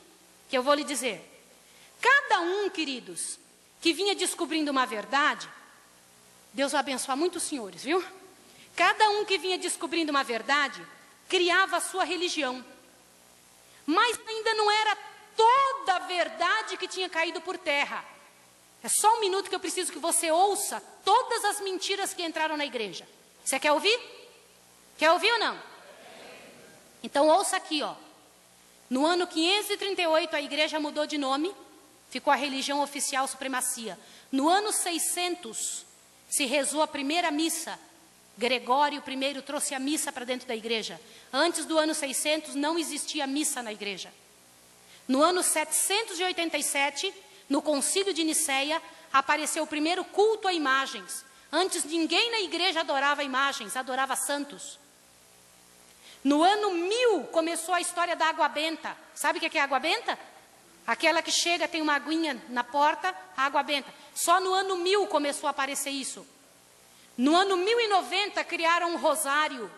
que eu vou lhe dizer. Cada um, queridos, que vinha descobrindo uma verdade, Deus vai abençoar muitos senhores, viu? Cada um que vinha descobrindo uma verdade, criava a sua religião. Mas ainda não era toda a verdade que tinha caído por terra. É só um minuto que eu preciso que você ouça todas as mentiras que entraram na igreja. Você quer ouvir? Quer ouvir ou não? Então ouça aqui, ó. No ano 538 a igreja mudou de nome, ficou a religião oficial supremacia. No ano 600 se rezou a primeira missa. Gregório I trouxe a missa para dentro da igreja. Antes do ano 600 não existia missa na igreja. No ano 787, no concílio de Niceia, apareceu o primeiro culto a imagens. Antes ninguém na igreja adorava imagens, adorava santos. No ano 1000 começou a história da água benta. Sabe o que é água benta? Aquela que chega, tem uma aguinha na porta, a água benta. Só no ano 1000 começou a aparecer isso. No ano 1090 criaram um rosário.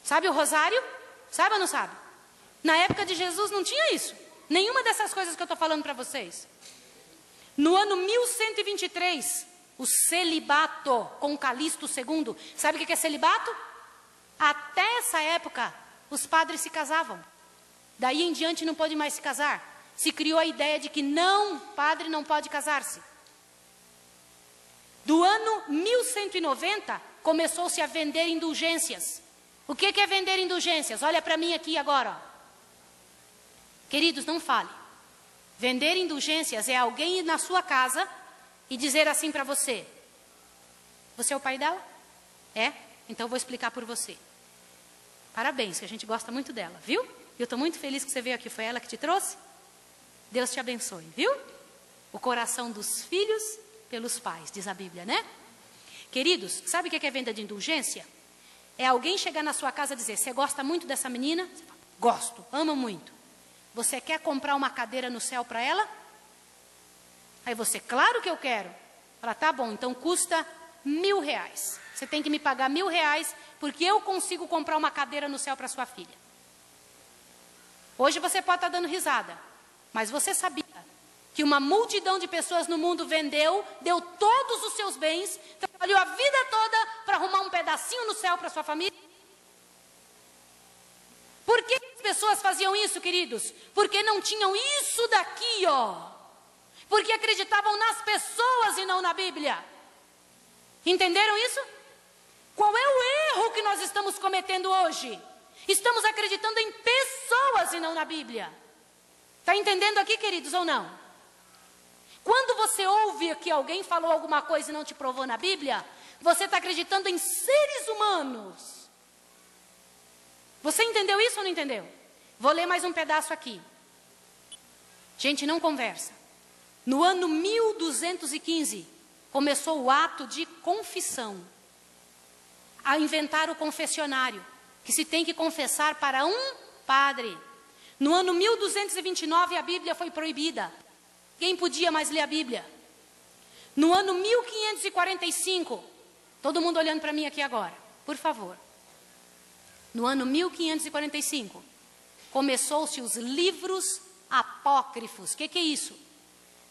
Sabe o rosário? Sabe ou não sabe? Na época de Jesus não tinha isso. Nenhuma dessas coisas que eu estou falando para vocês. No ano 1123, o celibato com Calixto II. Sabe o que é celibato? Até essa época, os padres se casavam. Daí em diante não pode mais se casar. Se criou a ideia de que padre não pode casar-se. Do ano 1190, começou-se a vender indulgências. O que é vender indulgências? Olha para mim aqui agora. Ó. Queridos, não fale. Vender indulgências é alguém ir na sua casa e dizer assim para você: você é o pai dela? É? Então eu vou explicar por você. Parabéns, que a gente gosta muito dela, viu? Eu estou muito feliz que você veio aqui, foi ela que te trouxe? Deus te abençoe, viu? O coração dos filhos pelos pais, diz a Bíblia, né? Queridos, sabe o que é venda de indulgência? É alguém chegar na sua casa e dizer: você gosta muito dessa menina? Você fala: gosto, amo muito. Você quer comprar uma cadeira no céu para ela? Aí você: claro que eu quero. Fala: tá bom, então custa R$1000. Você tem que me pagar R$1000 porque eu consigo comprar uma cadeira no céu para sua filha. Hoje você pode estar dando risada, mas você sabia que uma multidão de pessoas no mundo deu todos os seus bens, trabalhou a vida toda para arrumar um pedacinho no céu para sua família? Por que as pessoas faziam isso, queridos? Porque não tinham isso daqui, ó. Porque acreditavam nas pessoas e não na Bíblia. Entenderam isso? Qual é o erro que nós estamos cometendo hoje? Estamos acreditando em pessoas e não na Bíblia. Está entendendo aqui, queridos, ou não? Quando você ouve que alguém falou alguma coisa e não te provou na Bíblia, você está acreditando em seres humanos. Você entendeu isso ou não entendeu? Vou ler mais um pedaço aqui. Gente, não conversa. No ano 1215, começou o ato de confissão. A inventar o confessionário, que se tem que confessar para um padre. No ano 1229, a Bíblia foi proibida. Ninguém podia mais ler a Bíblia. No ano 1545, todo mundo olhando para mim aqui agora, por favor. No ano 1545, começou-se os livros apócrifos. O que é isso?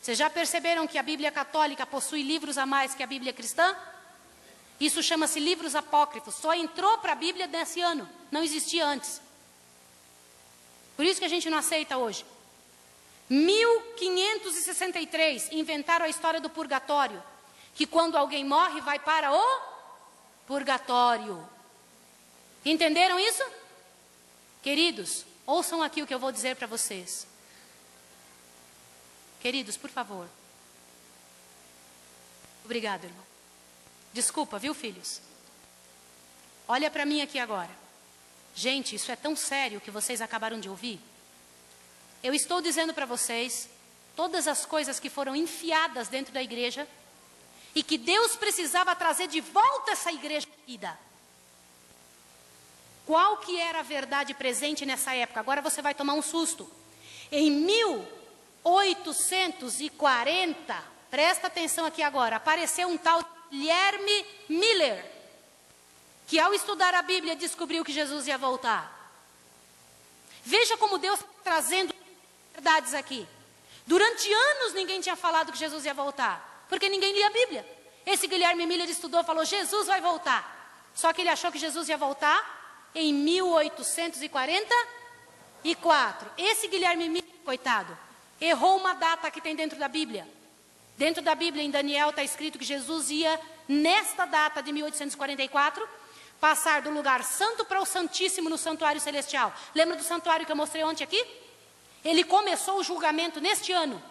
Vocês já perceberam que a Bíblia católica possui livros a mais que a Bíblia cristã? Isso chama-se livros apócrifos. Só entrou para a Bíblia nesse ano. Não existia antes. Por isso que a gente não aceita hoje. 1563, inventaram a história do purgatório. Que quando alguém morre, vai para o purgatório. Entenderam isso? Queridos, ouçam aqui o que eu vou dizer para vocês. Queridos, por favor. Obrigado, irmão. Desculpa, viu, filhos? Olha para mim aqui agora. Gente, isso é tão sério que vocês acabaram de ouvir. Eu estou dizendo para vocês todas as coisas que foram enfiadas dentro da igreja e que Deus precisava trazer de volta essa igreja vida. Qual que era a verdade presente nessa época? Agora você vai tomar um susto. Em 1840, presta atenção aqui agora, apareceu um tal Guilherme Miller, que ao estudar a Bíblia descobriu que Jesus ia voltar. Veja como Deus está trazendo verdades aqui. Durante anos ninguém tinha falado que Jesus ia voltar, porque ninguém lia a Bíblia. Esse Guilherme Miller estudou, falou, Jesus vai voltar. Só que ele achou que Jesus ia voltar em 1844. Esse Guilherme Miller, coitado, errou uma data que tem dentro da Bíblia. Dentro da Bíblia, em Daniel, está escrito que Jesus ia, nesta data de 1844, passar do lugar santo para o santíssimo no santuário celestial. Lembra do santuário que eu mostrei ontem aqui? Ele começou o julgamento neste ano.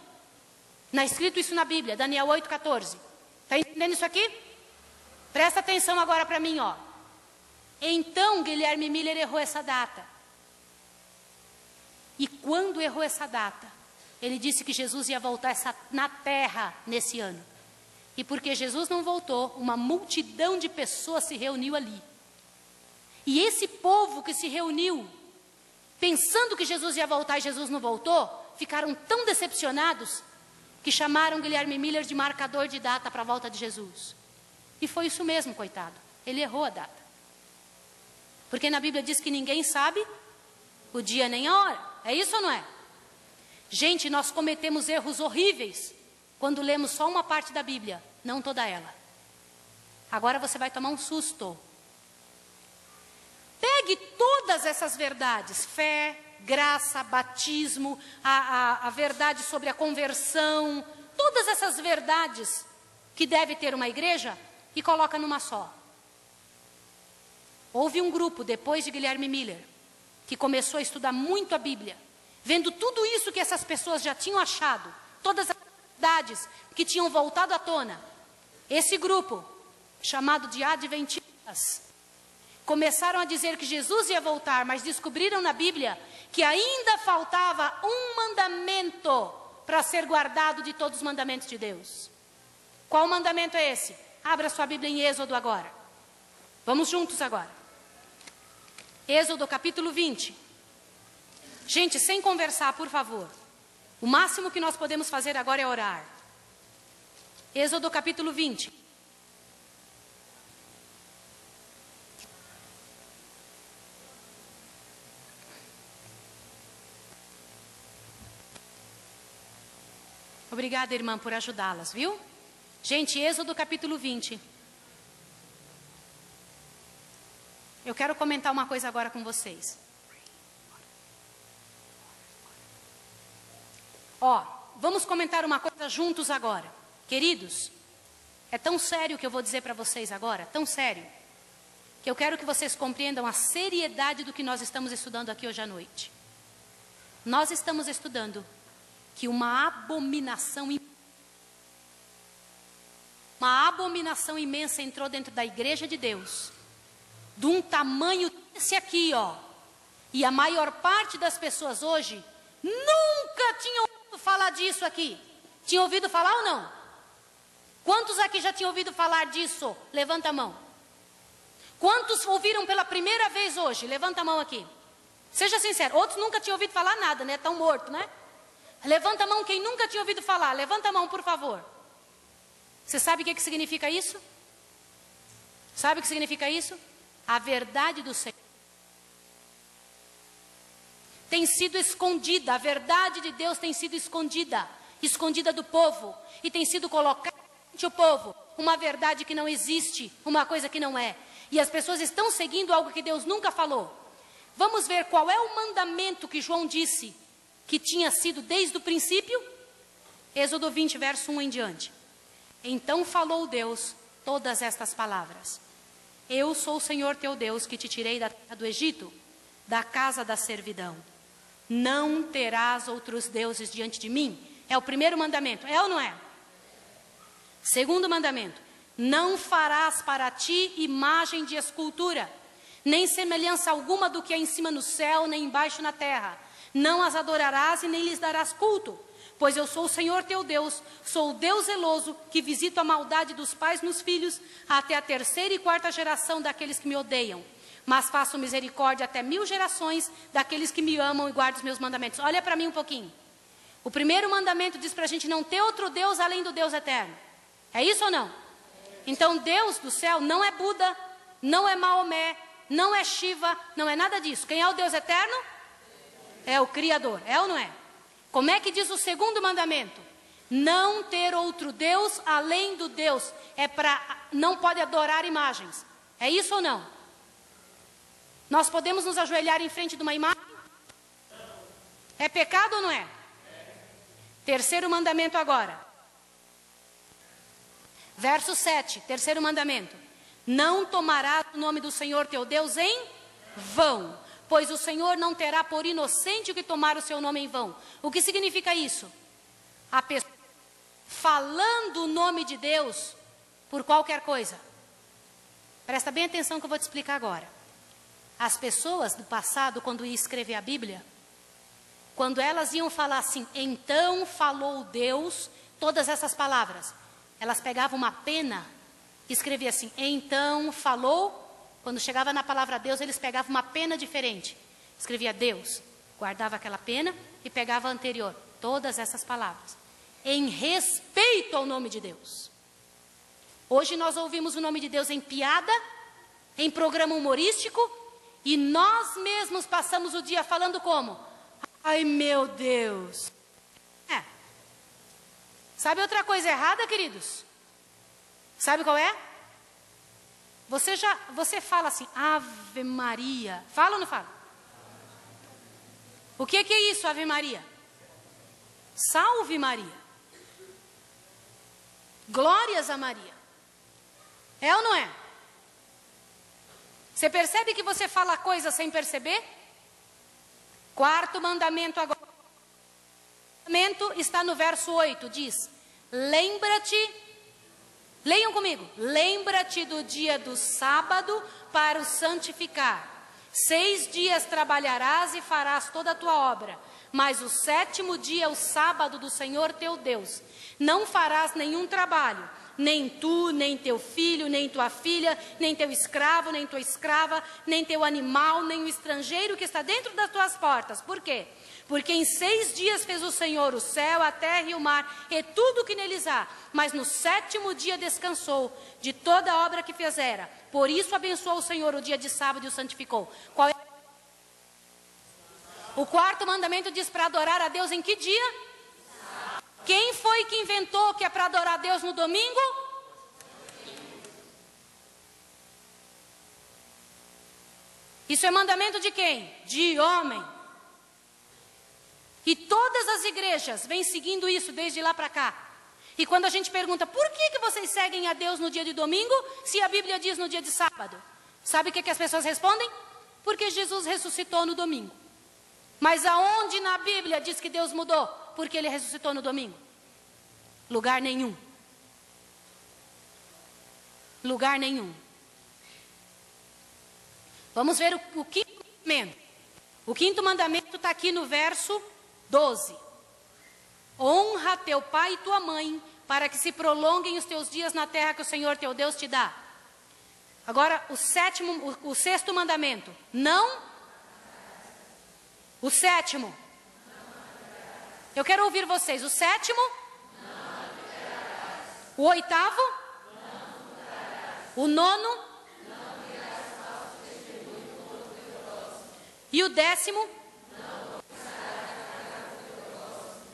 Está escrito isso na Bíblia, Daniel 8,14. Está entendendo isso aqui? Presta atenção agora para mim, ó. Então, Guilherme Miller errou essa data. E quando errou essa data, ele disse que Jesus ia voltar na terra nesse ano. E porque Jesus não voltou, uma multidão de pessoas se reuniu ali. E esse povo que se reuniu, pensando que Jesus ia voltar e Jesus não voltou, ficaram tão decepcionados que chamaram Guilherme Miller de marcador de data para a volta de Jesus. E foi isso mesmo, coitado. Ele errou a data. Porque na Bíblia diz que ninguém sabe o dia nem a hora. É isso ou não é? Gente, nós cometemos erros horríveis quando lemos só uma parte da Bíblia, não toda ela. Agora você vai tomar um susto. Pegue todas essas verdades, fé, graça, batismo, a verdade sobre a conversão, todas essas verdades que deve ter uma igreja e coloca numa só. Houve um grupo, depois de Guilherme Miller, que começou a estudar muito a Bíblia, vendo tudo isso que essas pessoas já tinham achado, todas as verdades que tinham voltado à tona. Esse grupo, chamado de Adventistas, começaram a dizer que Jesus ia voltar, mas descobriram na Bíblia que ainda faltava um mandamento para ser guardado de todos os mandamentos de Deus. Qual mandamento é esse? Abra sua Bíblia em Êxodo agora. Vamos juntos agora. Êxodo capítulo 20. Gente, sem conversar, por favor. O máximo que nós podemos fazer agora é orar. Êxodo capítulo 20. Obrigada, irmã, por ajudá-las, viu? Gente, Êxodo capítulo 20. Eu quero comentar uma coisa agora com vocês. Ó, vamos comentar uma coisa juntos agora. Queridos, é tão sério o que eu vou dizer para vocês agora, tão sério, que eu quero que vocês compreendam a seriedade do que nós estamos estudando aqui hoje à noite. Nós estamos estudando que uma abominação uma abominação imensa entrou dentro da igreja de Deus, de um tamanho desse aqui, ó. E a maior parte das pessoas hoje nunca tinham ouvido falar disso aqui. Tinha ouvido falar ou não? Quantos aqui já tinham ouvido falar disso? Levanta a mão. Quantos ouviram pela primeira vez hoje? Levanta a mão aqui. Seja sincero, outros nunca tinham ouvido falar nada, né? Estão mortos, né? Levanta a mão quem nunca tinha ouvido falar. Levanta a mão, por favor. Você sabe o que significa isso? Sabe o que significa isso? A verdade do Senhor tem sido escondida. A verdade de Deus tem sido escondida. Escondida do povo. E tem sido colocada entre o povo. Uma verdade que não existe. Uma coisa que não é. E as pessoas estão seguindo algo que Deus nunca falou. Vamos ver qual é o mandamento que João disse que tinha sido desde o princípio. Êxodo 20, verso 1 em diante. Então falou Deus todas estas palavras. Eu sou o Senhor teu Deus que te tirei da terra do Egito, da casa da servidão. Não terás outros deuses diante de mim. É o primeiro mandamento, é ou não é? Segundo mandamento. Não farás para ti imagem de escultura, nem semelhança alguma do que é em cima no céu, nem embaixo na terra. Não as adorarás e nem lhes darás culto. Pois eu sou o Senhor teu Deus, sou o Deus zeloso, que visito a maldade dos pais nos filhos, até a 3ª e 4ª geração daqueles que me odeiam. Mas faço misericórdia até 1000 gerações daqueles que me amam e guardam os meus mandamentos. Olha para mim um pouquinho. O primeiro mandamento diz para a gente não ter outro Deus além do Deus eterno. É isso ou não? Então Deus do céu não é Buda, não é Maomé, não é Shiva, não é nada disso. Quem é o Deus eterno? É o Criador, é ou não é? Como é que diz o segundo mandamento? Não ter outro Deus além do Deus. Não pode adorar imagens. É isso ou não? Nós podemos nos ajoelhar em frente de uma imagem? É pecado ou não é? Terceiro mandamento agora. Verso 7, terceiro mandamento. Não tomarás o nome do Senhor teu Deus em vão, pois o Senhor não terá por inocente o que tomar o seu nome em vão. O que significa isso? A pessoa falando o nome de Deus por qualquer coisa. Presta bem atenção que eu vou te explicar agora. As pessoas do passado, quando iam escrever a Bíblia, quando elas iam falar assim, então falou Deus, todas essas palavras, elas pegavam uma pena e escreviam assim, então falou. Quando chegava na palavra Deus, eles pegavam uma pena diferente. Escrevia Deus, guardava aquela pena e pegava a anterior. Todas essas palavras. Em respeito ao nome de Deus. Hoje nós ouvimos o nome de Deus em piada, em programa humorístico, e nós mesmos passamos o dia falando como? Ai meu Deus. Sabe outra coisa errada, queridos? Sabe qual é? Você fala assim, Ave Maria. Fala ou não fala? O que é isso, Ave Maria? Salve Maria. Glórias a Maria. É ou não é? Você percebe que você fala coisas sem perceber? Quarto mandamento agora. O mandamento está no verso 8, diz, lembra-te. Leiam comigo. Lembra-te do dia do sábado para o santificar. 6 dias trabalharás e farás toda a tua obra. Mas o 7º dia é o sábado do Senhor teu Deus. Não farás nenhum trabalho. Nem tu, nem teu filho, nem tua filha, nem teu escravo, nem tua escrava, nem teu animal, nem o estrangeiro que está dentro das tuas portas. Por quê? Porque em 6 dias fez o Senhor o céu, a terra e o mar, e tudo o que neles há. Mas no 7º dia descansou de toda a obra que fizera. Por isso abençoou o Senhor o dia de sábado e o santificou. Qual é? O quarto mandamento diz para adorar a Deus em que dia? Quem foi que inventou que é para adorar a Deus no domingo? Isso é mandamento de quem? De homem. E todas as igrejas vêm seguindo isso desde lá para cá. E quando a gente pergunta, por que vocês seguem a Deus no dia de domingo, se a Bíblia diz no dia de sábado? Sabe o que as pessoas respondem? Porque Jesus ressuscitou no domingo. Mas aonde na Bíblia diz que Deus mudou? Porque Ele ressuscitou no domingo? Lugar nenhum. Lugar nenhum. Vamos ver o quinto mandamento. O quinto mandamento está aqui no verso 12. Honra teu pai e tua mãe, para que se prolonguem os teus dias na terra que o Senhor teu Deus te dá. Agora, o sexto mandamento. Não. O sétimo. Eu quero ouvir vocês. O sétimo. O oitavo. O nono. E o décimo.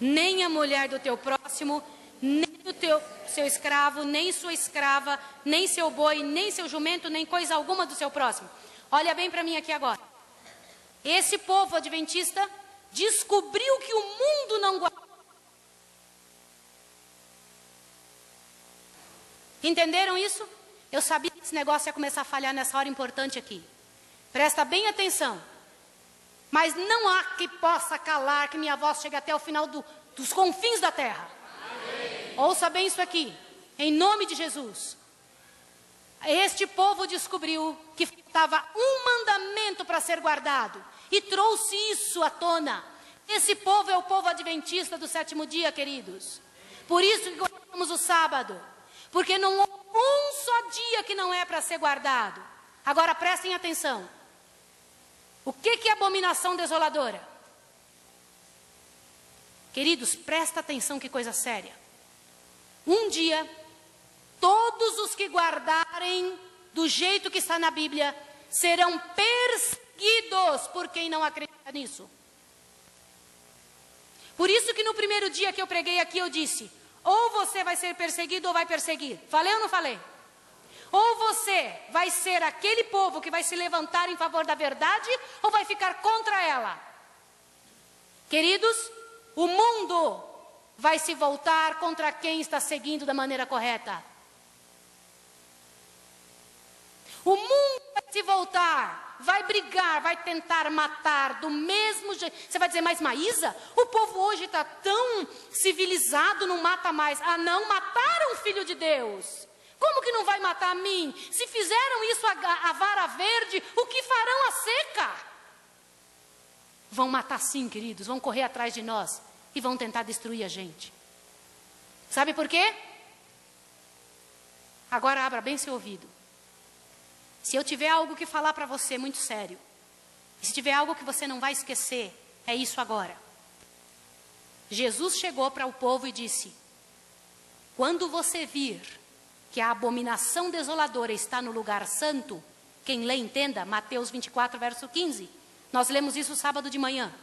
Nem a mulher do teu próximo, nem o seu escravo, nem sua escrava, nem seu boi, nem seu jumento, nem coisa alguma do seu próximo. Olha bem para mim aqui agora. Esse povo adventista descobriu que o mundo não guarda. Entenderam isso? Eu sabia que esse negócio ia começar a falhar nessa hora importante aqui. Presta bem atenção. Mas não há que possa calar que minha voz chegue até o final dos confins da terra. Amém. Ouça bem isso aqui, em nome de Jesus. Este povo descobriu que faltava um mandamento para ser guardado e trouxe isso à tona. Esse povo é o povo adventista do sétimo dia, queridos. Por isso que guardamos o sábado, porque não há um só dia que não é para ser guardado. Agora prestem atenção. O que é abominação desoladora? Queridos, presta atenção, que coisa séria. Um dia, todos os que guardarem do jeito que está na Bíblia serão perseguidos por quem não acredita nisso. Por isso que no primeiro dia que eu preguei aqui eu disse, ou você vai ser perseguido ou vai perseguir. Falei ou não falei? Ou você vai ser aquele povo que vai se levantar em favor da verdade, ou vai ficar contra ela. Queridos, o mundo vai se voltar contra quem está seguindo da maneira correta. O mundo vai se voltar, vai brigar, vai tentar matar do mesmo jeito. Você vai dizer, mas Maísa, o povo hoje está tão civilizado, não mata mais. Ah, não, mataram o Filho de Deus. Como que não vai matar a mim? Se fizeram isso a vara verde, o que farão a seca? Vão matar sim, queridos, vão correr atrás de nós e vão tentar destruir a gente. Sabe por quê? Agora abra bem seu ouvido. Se eu tiver algo que falar para você muito sério, e se tiver algo que você não vai esquecer, é isso agora. Jesus chegou para o povo e disse, quando você vir que a abominação desoladora está no lugar santo, quem lê entenda, Mateus 24, verso 15. Nós lemos isso sábado de manhã.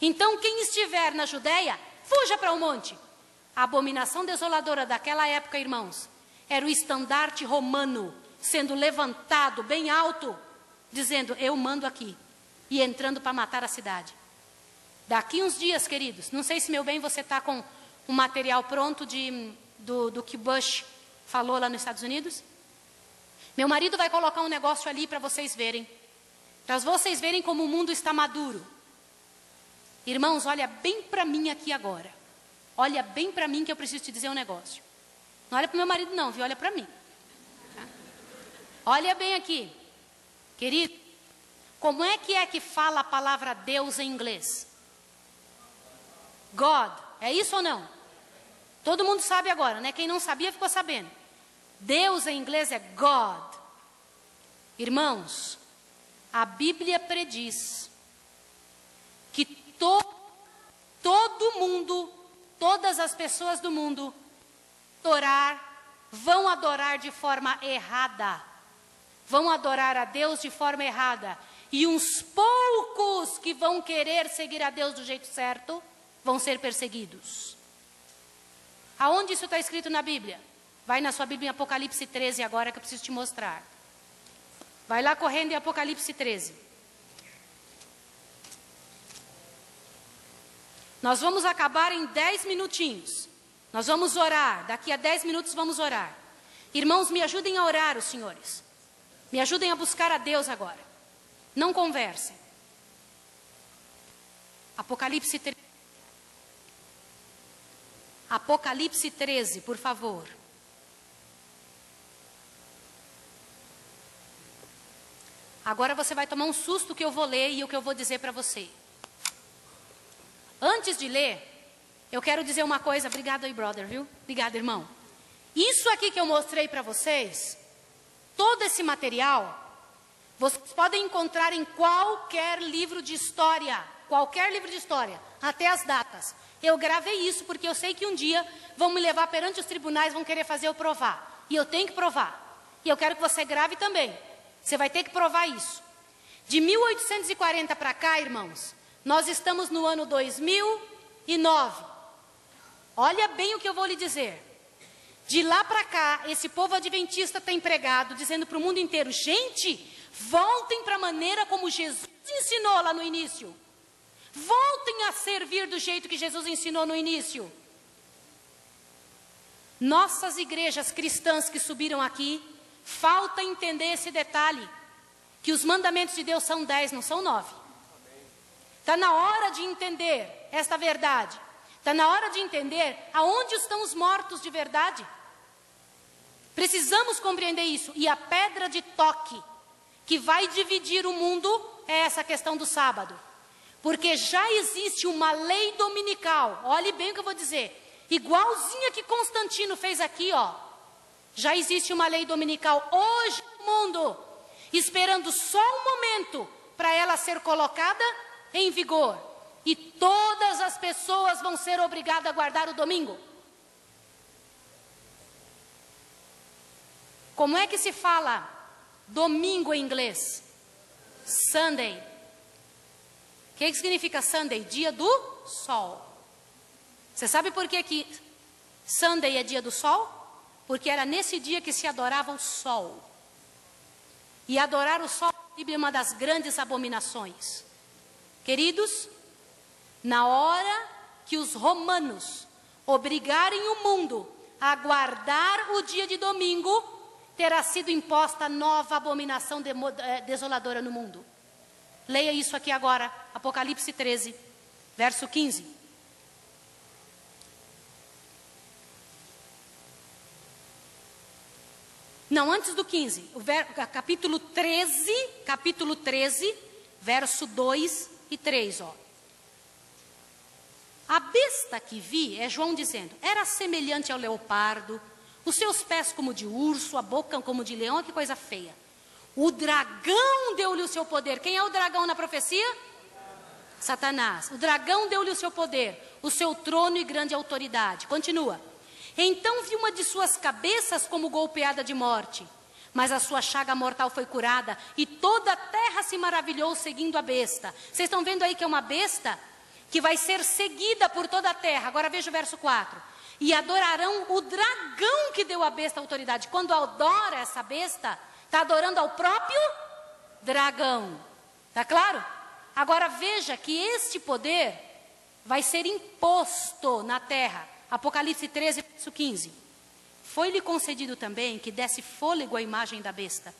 Então quem estiver na Judéia, fuja para o monte. A abominação desoladora daquela época, irmãos, era o estandarte romano sendo levantado bem alto, dizendo, eu mando aqui, e entrando para matar a cidade. Daqui uns dias, queridos, não sei se, meu bem, você está com um material pronto do que Bush falou lá nos Estados Unidos. Meu marido vai colocar um negócio ali para vocês verem. Para vocês verem como o mundo está maduro. Irmãos, olha bem para mim aqui agora. Olha bem para mim que eu preciso te dizer um negócio. Não olha para o meu marido não, viu? Olha para mim. Tá? Olha bem aqui. Querido, como é que fala a palavra Deus em inglês? God. É isso ou não? Todo mundo sabe agora, né? Quem não sabia ficou sabendo. Deus em inglês é God. Irmãos, a Bíblia prediz que todo mundo, todas as pessoas do mundo, vão adorar de forma errada. Vão adorar a Deus de forma errada. E uns poucos que vão querer seguir a Deus do jeito certo, vão ser perseguidos. Aonde isso está escrito na Bíblia? Vai na sua Bíblia em Apocalipse 13 agora que eu preciso te mostrar. Vai lá correndo em Apocalipse 13. Nós vamos acabar em 10 minutinhos. Nós vamos orar. Daqui a 10 minutos vamos orar. Irmãos, me ajudem a orar, os senhores. Me ajudem a buscar a Deus agora. Não conversem. Apocalipse 13. Apocalipse 13, por favor. Agora você vai tomar um susto que eu vou ler e o que eu vou dizer para você. Antes de ler, eu quero dizer uma coisa. Obrigado aí, brother, viu? Obrigado, irmão. Isso aqui que eu mostrei para vocês, todo esse material, vocês podem encontrar em qualquer livro de história. Qualquer livro de história, até as datas. Eu gravei isso porque eu sei que um dia vão me levar perante os tribunais, vão querer fazer eu provar. E eu tenho que provar. E eu quero que você grave também. Você vai ter que provar isso. De 1840 para cá, irmãos, nós estamos no ano 2009. Olha bem o que eu vou lhe dizer. De lá para cá, esse povo adventista está empregado, dizendo para o mundo inteiro, gente, voltem para a maneira como Jesus ensinou lá no início. Voltem a servir do jeito que Jesus ensinou no início. Nossas igrejas cristãs que subiram aqui, falta entender esse detalhe, que os mandamentos de Deus são 10, não são 9. Está na hora de entender esta verdade. Está na hora de entender aonde estão os mortos de verdade. Precisamos compreender isso. E a pedra de toque que vai dividir o mundo é essa questão do sábado. Porque já existe uma lei dominical, olhe bem o que eu vou dizer, igualzinha que Constantino fez aqui, ó. Já existe uma lei dominical hoje no mundo, esperando só um momento para ela ser colocada em vigor. E todas as pessoas vão ser obrigadas a guardar o domingo. Como é que se fala domingo em inglês? Sunday. O que significa Sunday? Dia do sol. Você sabe por que Sunday é dia do sol? Porque era nesse dia que se adorava o sol. E adorar o sol é uma das grandes abominações. Queridos, na hora que os romanos obrigarem o mundo a guardar o dia de domingo, terá sido imposta nova abominação desoladora no mundo. Leia isso aqui agora, Apocalipse 13, verso 15. Não, antes do 15, capítulo 13, verso 2 e 3, ó. A besta que vi, é João dizendo, era semelhante ao leopardo, os seus pés como de urso, a boca como de leão, que coisa feia. O dragão deu-lhe o seu poder. Quem é o dragão na profecia? Satanás. O dragão deu-lhe o seu poder, o seu trono e grande autoridade. Continua. Então vi uma de suas cabeças como golpeada de morte, mas a sua chaga mortal foi curada, e toda a terra se maravilhou seguindo a besta. Vocês estão vendo aí que é uma besta que vai ser seguida por toda a terra. Agora veja o verso 4. E adorarão o dragão que deu à besta a autoridade. Quando adora essa besta, está adorando ao próprio dragão. Está claro? Agora veja que este poder vai ser imposto na terra. Apocalipse 13, verso 15. Foi-lhe concedido também que desse fôlego à imagem da besta,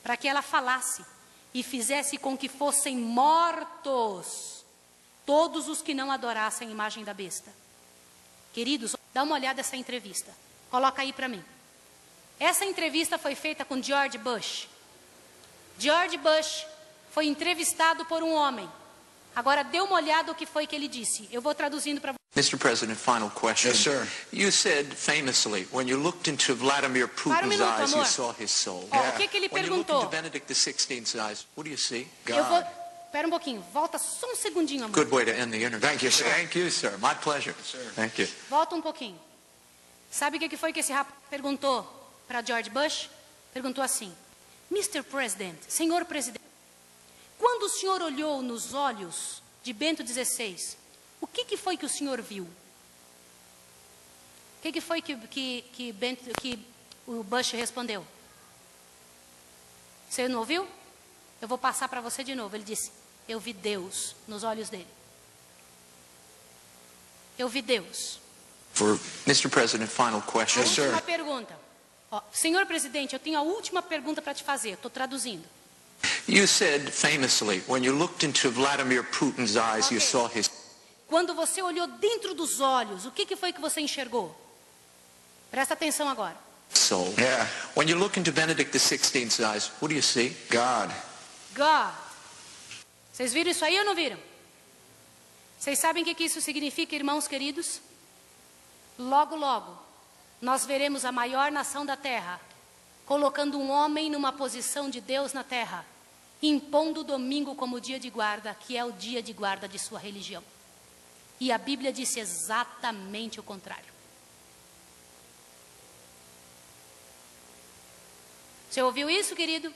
para que ela falasse e fizesse com que fossem mortos todos os que não adorassem a imagem da besta. Queridos, dá uma olhada nessa entrevista. Coloca aí para mim. Essa entrevista foi feita com George Bush. George Bush foi entrevistado por um homem. Agora dê uma olhada o que foi que ele disse. Eu vou traduzindo para você. Mr. President, final question. Yes, sir. You said famously, when you looked into Vladimir Putin's eyes, you saw his soul. Ó, o que ele When you looked perguntou? into Benedict XVI's eyes, what do you see? Eu vou... Espera um pouquinho. Volta só um segundinho, amor. Good way to end the interview. Thank you, sir. Thank you, sir. My pleasure. Thank you. Volta um pouquinho. Sabe o que foi que esse rapaz perguntou para George Bush? Perguntou assim: Mr. President, senhor presidente, quando o senhor olhou nos olhos de Bento XVI, o que foi que o senhor viu? O que foi que o Bush respondeu? Você não ouviu? Eu vou passar para você de novo. Ele disse: eu vi Deus nos olhos dele. Eu vi Deus. For Mr. President, final question. Yes, sir. Última pergunta. Ó, senhor presidente, eu tenho a última pergunta para te fazer. Estou traduzindo. You said famously, when you looked into Vladimir Putin's eyes, you saw his Quando você olhou dentro dos olhos, o que foi que você enxergou? Presta atenção agora. soul. Yeah. When you look into Benedict XVI's eyes, what do you see? God. God. Vocês viram isso aí ou não viram? Vocês sabem o que isso significa, irmãos queridos? Logo, logo, nós veremos a maior nação da terra, colocando um homem numa posição de Deus na terra, impondo o domingo como dia de guarda, que é o dia de guarda de sua religião. E a Bíblia disse exatamente o contrário. Você ouviu isso, querido?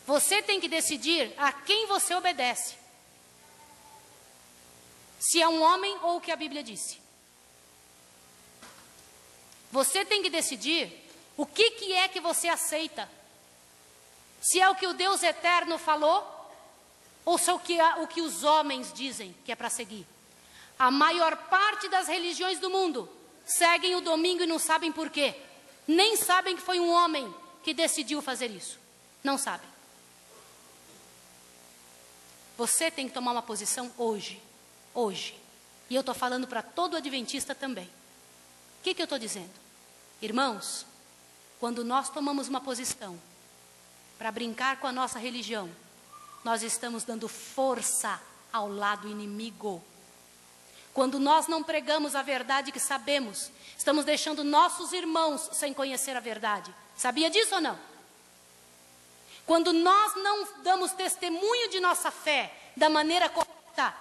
Você tem que decidir a quem você obedece. Se é um homem ou o que a Bíblia disse. Você tem que decidir o que é que você aceita. Se é o que o Deus eterno falou, ou se é o que os homens dizem que é para seguir. A maior parte das religiões do mundo seguem o domingo e não sabem por quê. Nem sabem que foi um homem que decidiu fazer isso. Não sabem. Você tem que tomar uma posição hoje. Hoje. E eu estou falando para todo adventista também. O que eu estou dizendo? Irmãos, quando nós tomamos uma posição para brincar com a nossa religião, nós estamos dando força ao lado inimigo. Quando nós não pregamos a verdade que sabemos, estamos deixando nossos irmãos sem conhecer a verdade. Sabia disso ou não? Quando nós não damos testemunho de nossa fé da maneira correta,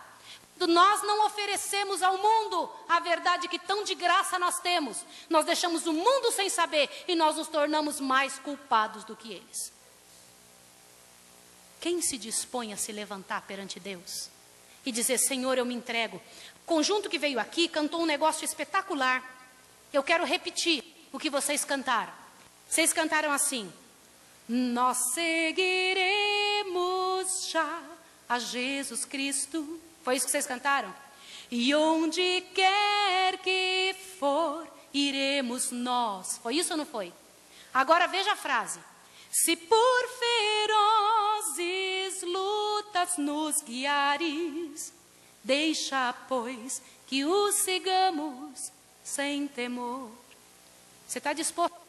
quando nós não oferecemos ao mundo a verdade que tão de graça nós temos, nós deixamos o mundo sem saber e nós nos tornamos mais culpados do que eles. Quem se dispõe a se levantar perante Deus e dizer, Senhor, eu me entrego? O conjunto que veio aqui cantou um negócio espetacular. Eu quero repetir o que vocês cantaram. Vocês cantaram assim: nós seguiremos já a Jesus Cristo. Foi isso que vocês cantaram? E onde quer que for, iremos nós. Foi isso ou não foi? Agora veja a frase. Se por ferozes lutas nos guiares, deixa, pois, que os sigamos sem temor. Você está disposto